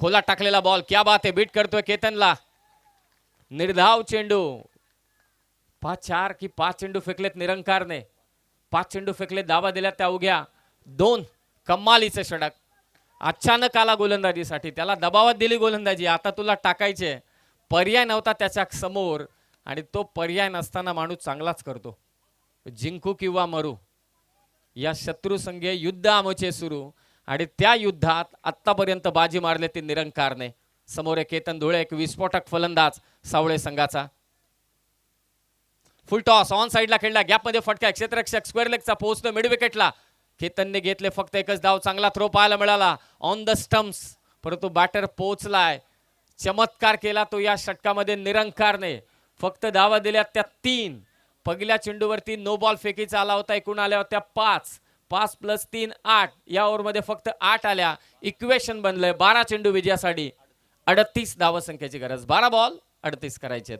खोला टाकलेला बॉल, क्या बात आहे, बीट करतोय केतनला. निर्धाव चेंडू, 4 की 5 चेंडू फेकलेत निरंकारने, 5 चेंडू फेकले, धावा दिल्या त्या उग्या 2. कमालीचे षटक. अचानक आला गोलंदाजीसाठी, त्याला दबावात दिली गोलंदाजी, आता तुला टाकायचे, पर्याय नव्हता त्याच्या समोर, आणि तो पर्याय नसताना माणूस चांगलाच करतो. जिंकू किंवा मरू या शत्रू संघे युद्ध आमचे सुरू, आणि त्या युद्धात आतापर्यंत बाजी मारले ती निरंकारने. समोर केतन धुळे, एक विस्फोटक फलंदाज सावळे संघाचा. फुल टॉस ऑन साइडला खेळला, गॅपमध्ये फटका, क्षेत्ररक्षक स्क्वेअर लेगचा पोहोचतो मिड विकेटला. केतनने घेतले फक्त एकच धाव, चांगला थ्रो पाहायला मिळाला ऑन द स्टम्प्स, परंतु बॅटर पोहोचलाय. चमत्कार केला तो या षटकामध्ये निरंकारने. फक्त धावा दिल्या त्या 3. पहिल्या चेंडूवरती नो बॉल फेकीचा आला होता, एकूण आल्या होत्या 5. 5 + 3 8. या ओव्हरमध्ये फक्त 8 आल्या. इक्वेशन बनलंय 12 चेंडू विजयासाठी 38 धावसंख्येची गरज. 12 बॉल 38 करायचे.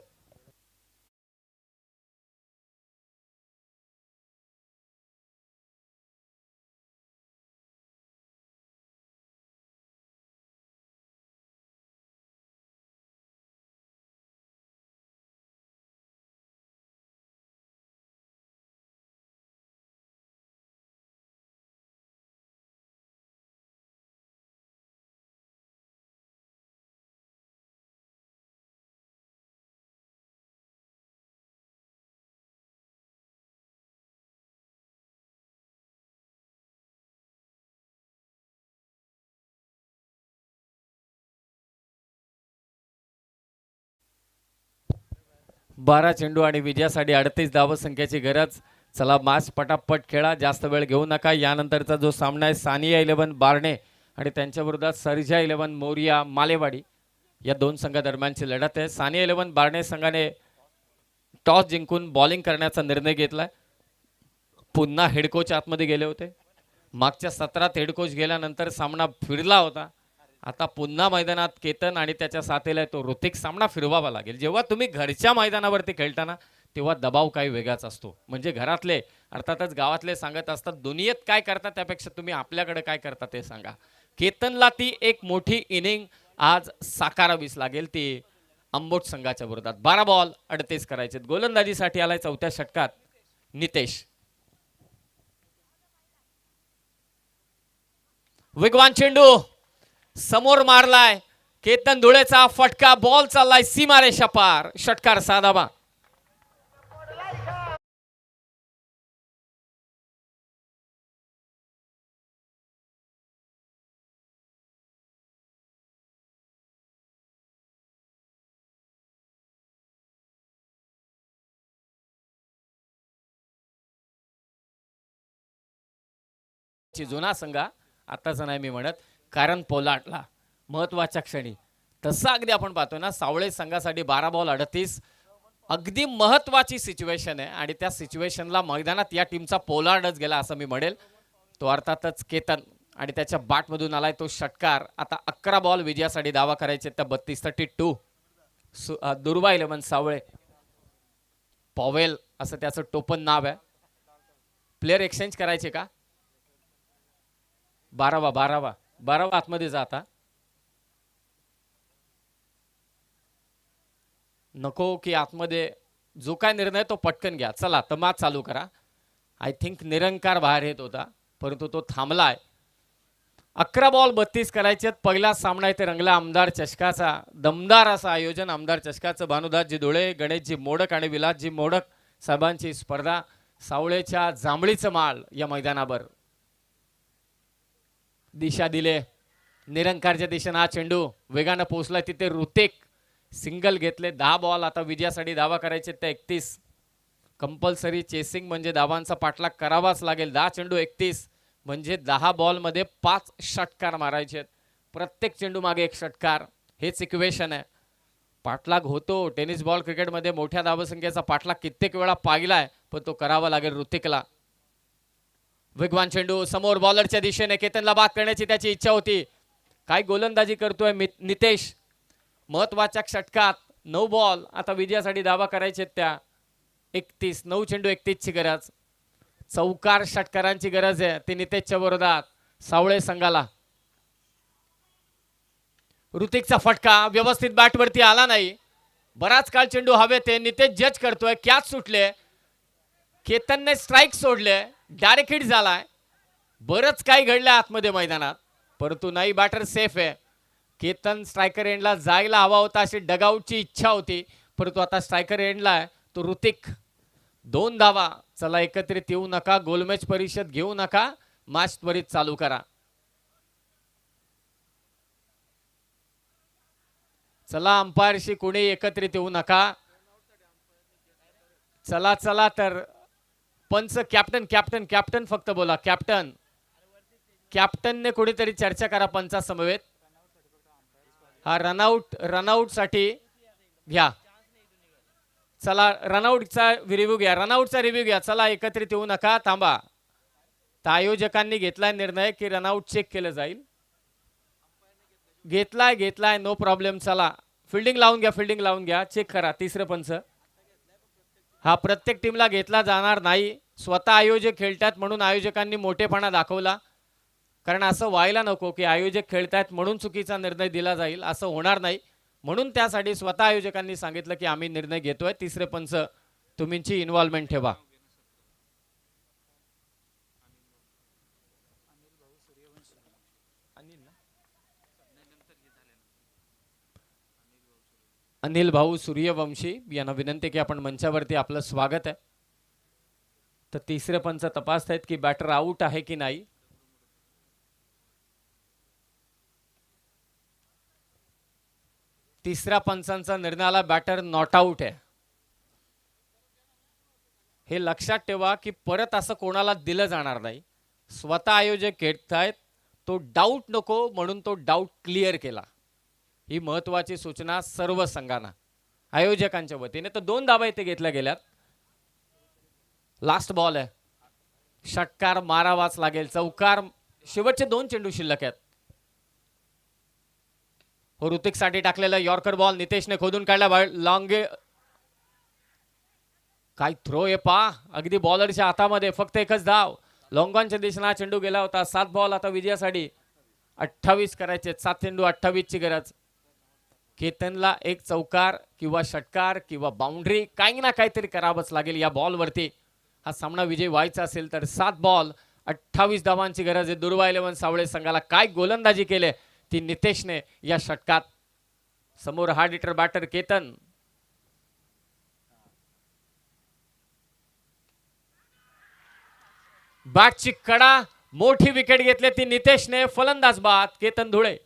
12 चेंडू आणि विजयासाठी 38 धावसंख्येची गरज. चला मॅच पटापट खेळा, जास्त वेळ घेऊ नका. यानंतरचा जो सामना आहे सानिया 11 बारणे आणि त्यांच्या विरोधात सर्जा 11 मोरिया मालेवाडी, या दोन संघादरम्यानची लढत आहे. सानिया 11 बारणे संघाने टॉस जिंकून बॉलिंग करण्याचा निर्णय घेतलाय. पुन्हा हेड कोच आतमध्ये गेले होते, मागच्या सत्रात हेड कोच गेल्यानंतर सामना फिरला होता. आता पुन्हा मैदानात केतन आणि त्याच्या साथीला तो ऋतिक, सामना फिरवावा लागेल. जेव्हा तुम्ही घरच्या मैदानावरती खेळताना तेव्हा दबाव काही वेगळाच असतो. म्हणजे घरातले अर्थातच गावातले सांगत असतात दुनियेत काय करता त्यापेक्षा तुम्ही आपल्याकडे काय करता ते सांगा. केतनला ती एक मोठी इनिंग आज साकारावीच लागेल. ती आंबोट संघाच्या विरोधात 12 बॉल 38 करायचे. गोलंदाजीसाठी आलाय चौथ्या षटकात नितेश. वेगवान चेंडू समोर मारलाय. केतन धुळेचा फटका. बॉल चाललाय सीमारेषा पार. षटकार साधावा. जुना संघ आताच नाही मी म्हणत, कारण पोलाटला महत्वाच्या क्षणी. तसं अगदी आपण पाहतोय ना, सावळे संघासाठी 12 बॉल 38 अगदी महत्वाची सिच्युएशन आहे आणि त्या सिच्युएशनला मैदानात या टीमचा पोलार्डच गेला असं मी म्हणेल. तो अर्थातच केतन आणि त्याच्या बॅटमधून आलाय तो षटकार. आता 11 बॉल विजयासाठी दावा करायचे तर 32-32. दुर्वा 11 सावळे. पॉवेल असं त्याचं टोपण नाव आहे. प्लेअर एक्सचेंज करायचे का? 12 आतमध्ये जाता नको की आतमध्ये जो काय निर्णय तो पटकन घ्या. चला तमात चालू करा. आय थिंक निरंकार बाहेर येत होता परंतु तो थांबलाय. 11 बॉल 32 करायचे. पहिला सामना इथे रंगला आमदार चषकाचा. दमदार असं आयोजन आमदार चषकाचं. भानुदासजी धुळे, गणेशजी मोडक आणि विलासजी मोडक साहेबांची स्पर्धा. सावळेच्या जांभळीचं माळ या मैदानावर. दिशा दिले निरंकारच्या दिशेने. हा चेंडू वेगानं पोहोचला तिथे. ऋतिक सिंगल घेतले. 10 बॉल आता विजयासाठी दावा करायचे ते 31. कंपल्सरी चेसिंग म्हणजे धावांचा पाठलाग करावाच लागेल. 10 चेंडू 31 म्हणजे 10 बॉलमध्ये 5 षटकार मारायचे. प्रत्येक चेंडू मागे 1 षटकार. हेच इक्वेशन आहे. पाठलाग होतो. टेनिस बॉल क्रिकेटमध्ये मोठ्या धावसंख्येचा पाठलाग कित्येक वेळा पाहिलाय पण तो करावा लागेल ऋतिकला. वेगवान चेंडू समोर बॉलरच्या दिशेने. केतनला बाद करण्याची त्याची इच्छा होती. काय गोलंदाजी करतोय नितेश. महत्वाच्या षटकात 9 बॉल आता विजयासाठी दावा करायचे त्या 31. 9 चेंडू 31 ची गरज. चौकार षटकारांची गरज आहे ती नितेशच्या विरोधात सावळे संघाला. ऋतिकचा फटका व्यवस्थित बॅटवरती आला नाही. बराच काळ चेंडू हवेत. नितेश जज करतोय. कॅच सुटले. केतनने स्ट्राईक सोडले. डायरेक्ट हिट झालाय. बरंच काही घडलं आतमध्ये मैदानात परंतु नाही. बॅटर सेफ आहे. केतन स्ट्रायकर एंडला जायला हवा होता अशी डगआउटची इच्छा होती परंतु आता स्ट्रायकर एंडला आहे तो ऋतिक. 2 धावा. चला एकत्रित येऊ नका. गोलमॅच परिषद घेऊ नका. मॅच त्वरित चालू करा. चला अंपायरशी कोणी एकत्रित येऊ नका. चला चला तर पंच कॅप्टन कॅप्टन कॅप्टन फक्त बोला. कॅप्टन कॅप्टनने कोणीतरी चर्चा करा पंचासमवेत. हा रनआउट साठी घ्या. चला रनआउटचा रिव्ह्यू घ्या. रनआउटचा रिव्ह्यू घ्या. चला एकत्रित येऊ नका. थांबा. तर आयोजकांनी घेतलाय निर्णय की रनआउट चेक केलं जाईल. घेतलाय नो प्रॉब्लेम. चला फिल्डिंग लावून घ्या. चेक करा. तिसरं पंच. हा प्रत्येक टीमला घेतला जाणार नाही. स्वतः आयोजक खेळतात म्हणून आयोजकांनी मोठेपणा दाखवला. कारण असं व्हायला नको की आयोजक खेळतात म्हणून चुकीचा निर्णय दिला जाईल. असं होणार नाही म्हणून त्यासाठी स्वतः आयोजकांनी सांगितलं की आम्ही निर्णय घेतोय. तिसरे पंच तुमची इन्व्हॉल्वमेंट ठेवा. अनिल भाऊ सूर्यवंशी यांना विनंती की आपण मंचावरती. आपलं स्वागत आहे. तर तिसरे पंच तपासतायत की बॅटर आउट आहे की नाही. तिसऱ्या पंचांचा निर्णय आला बॅटर नॉट आउट आहे. हे लक्षात ठेवा की परत असं कोणाला दिलं जाणार नाही. स्वतः आयोजक खेळतायत तो डाऊट नको म्हणून तो डाऊट क्लिअर केला. ही महत्वाची सूचना सर्व संघांना आयोजकांच्या वतीने. तर 2 धावा इथे घेतल्या गेल्यात. लास्ट बॉल आहे. षटकार मारावाच लागेल. चौकार. शेवटचे 2 चेंडू शिल्लक आहेत. हो ऋतिक साठी टाकलेला यॉर्कर बॉल नितेशने खोदून काढला. लॉंगे काय थ्रो आहे पा. अगदी बॉलरच्या हातामध्ये. फक्त एकच धाव. लॉंगॉनच्या दिशेने चेंडू गेला होता. 7 बॉल आता विजयासाठी 28 करायचे. 7 चेंडू 28 ची गरज. केतनला एक चौकार किंवा षटकार किंवा बाउंड्री काही ना काहीतरी करावंच लागेल या बॉलवरती. हा सामना विजय व्हायचा असेल तर 7 बॉल 28 धावांची गरज आहे. दुर्वा 11 सावळे संघाला काय गोलंदाजी केले ती नितेशने या षटकात. समोर हार्ड हिटर बॅटर केतन. बॅटची कडा मोठी विकेट घेतली ती नितेशने. फलंदाज बाद केतन धुळे.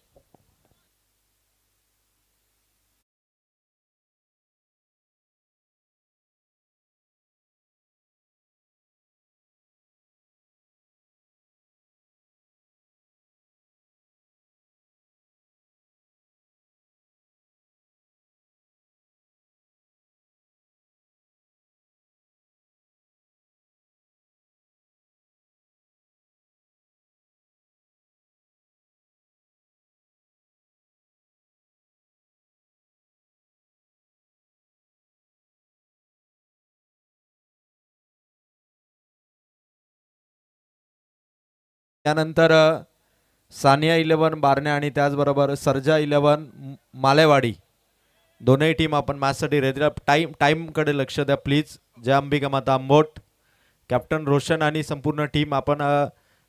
त्यानंतर सानिया 11 बारणे आणि त्याचबरोबर सर्जा 11 मालेवाडी दोनही टीम आपण मॅचसाठी रेडी. टाईमकडे लक्ष द्या प्लीज. जय अंबिका माता आंबोट. कॅप्टन रोशन आणि संपूर्ण टीम आपण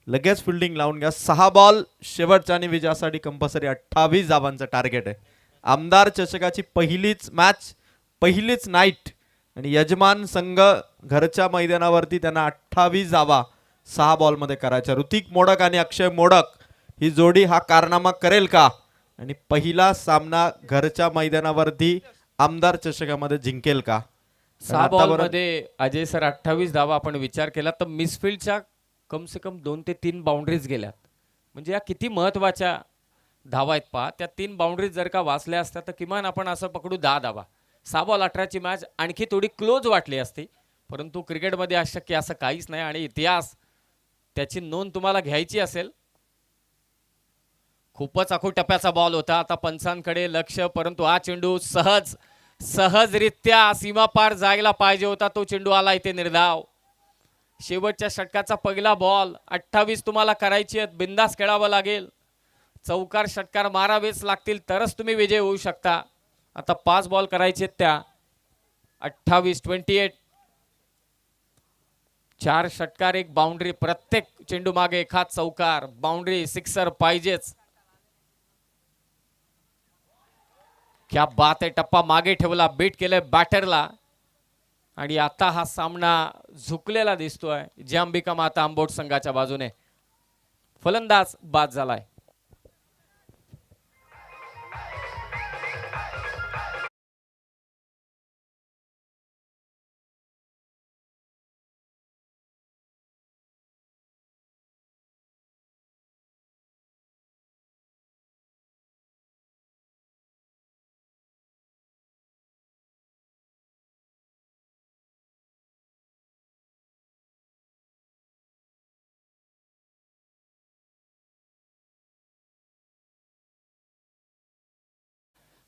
लगेच फिल्डिंग लावून घ्या. 6 बॉल शेवटच्या आणि विजयासाठी कंपल्सरी 28 धावांचं टार्गेट आहे. आमदार चषकाची पहिलीच मॅच, पहिलीच नाईट आणि यजमान संघ घरच्या मैदानावरती त्यांना 28 धावा 6 बॉलमध्ये करायच्या. ऋतिक मोडक आणि अक्षय मोडक ही जोडी हा कारनामा करेल का आणि पहिला सामना घरच्या मैदानावरती आमदार चषकामध्ये जिंकेल का? 6 बॉलमध्ये अजय सर 28 धावा आपण विचार केला तर मिसफिल्डच्या कम से कम 2 ते 3 बाउंड्रीज गेल्यात. म्हणजे या किती महत्वाच्या धावा आहेत पहा. त्या 3 बाउंड्रीज जर का वाचल्या असत्या तर किमान आपण असं पकडू 10 धावा. 6 बॉल 18ची मॅच आणखी थोडी क्लोज वाटली असती. परंतु क्रिकेटमध्ये अशक्य असं काहीच नाही आणि इतिहास त्याची नोंद तुम्हाला घ्यायची असेल. खूपच अखोटप्याचा बॉल होता. आता पंचांकडे लक्ष, परंतु हा चेंडू सहजरित्या सीमापार जायला पाहिजे होता. तो चेंडू आला इथे निर्धाव. शेवटच्या षटकाचा पहिला बॉल 28 तुम्हाला करायची आहेत. बिंदास खेळावं लागेल. चौकार षटकार मारावेच लागतील तरच तुम्ही विजय होऊ शकता. आता 5 बॉल करायचे त्या 28 4 षटकार 1 बाउंड्री. प्रत्येक चेंडू मागे एखाद चौकार, बाउंड्री, सिक्सर पाहिजेच. क्या बात आहे. टप्पा मागे ठेवला, बीट केलंय बॅटरला आणि आता हा सामना झुकलेला दिसतोय जय अंबिका माता आंबोट संघाच्या बाजूने. फलंदाज बाद झालाय.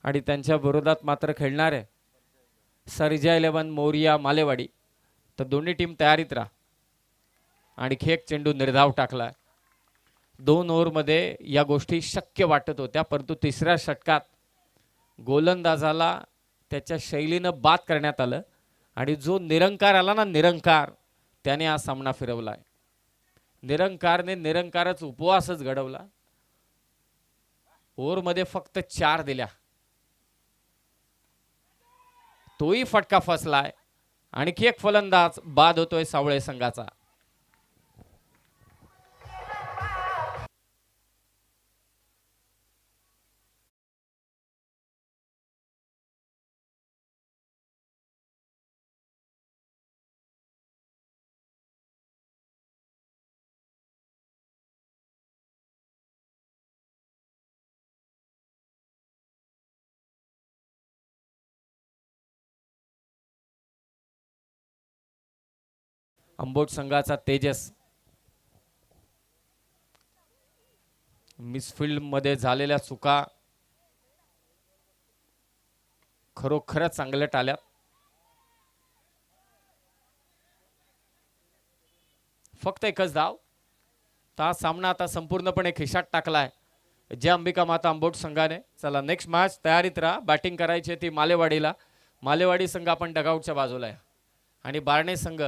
आणि त्यांच्या विरोधात मात्र खेळणारे सर्जा 11 मोरिया मालेवाडी. तर दोन्ही टीम तयारीत राहा. आणखी एक चेंडू निर्धाव टाकलाय. 2 ओव्हरमध्ये या गोष्टी शक्य वाटत होत्या, परंतु तिसऱ्या षटकात गोलंदाजाला त्याच्या शैलीनं बाद करण्यात आलं आणि जो निरंकार आला ना, निरंकार, त्याने हा सामना फिरवलाय. निरंकारने निरंकारच उपवासच घडवला. ओव्हरमध्ये फक्त 4 दिल्या. तोही फटका फसलाय. आणखी एक फलंदाज बाद होतोय सावळे संघाचा. अंबोट संघाचा तेजस मिसफिल्ड मध्ये झालेल्या चुका खरोखरच चांगल्या टाळ्यात. फक्त एकच धाव. हा सामना आता संपूर्णपणे खिशात टाकलाय जय अंबिका माता आंबोट संघाने. चला नेक्स्ट मॅच तयारीत राहा. बॅटिंग करायची आहे ती मालेवाडीला. मालेवाडी संघ आपण डगआउटच्या बाजूला आहे आणि बारणे संघ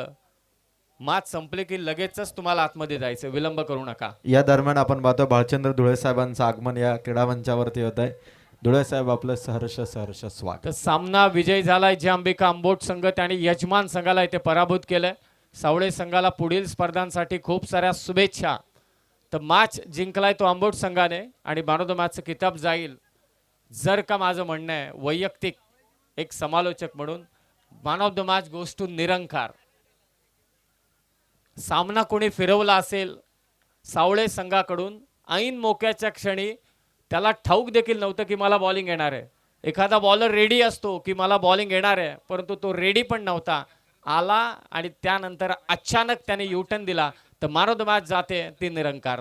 मॅच संपले की लगेचच तुम्हाला आतमध्ये जायचं, विलंब करू नका. या दरम्यान आपण पाहतो भालचंद्र धुळे साहेबांचं आगमन या क्रीडा मंचावरती होत आहे. धुळे साहेब आपलं सहर्ष स्वागत. तर सामना विजय झालाय जय अंबिका आंबोट संघ. त्याने यजमान संघाला इथे पराभूत केलंय. सावळे संघाला पुढील स्पर्धांसाठी खूप साऱ्या शुभेच्छा. तर मॅच जिंकलाय तो आंबोट संघाने आणि मॅन ऑफ द मॅचचं किताब जाईल. जर का माझं म्हणणं आहे वैयक्तिक एक समालोचक म्हणून, man of the match goes to Nirankar. सामना कोणी फिरवला असेल सावळे संघाकडून, ऐन मोक्याच्या क्षणी त्याला ठाऊक देखील नव्हतं की मला बॉलिंग येणार आहे. एखादा बॉलर रेडी असतो की मला बॉलिंग येणार आहे, परंतु तो रेडी पण नव्हता. आला आणि त्यानंतर अचानक त्याने युटर्न दिला. तर मॅन ऑफ द मॅच जाते ती निरंकार.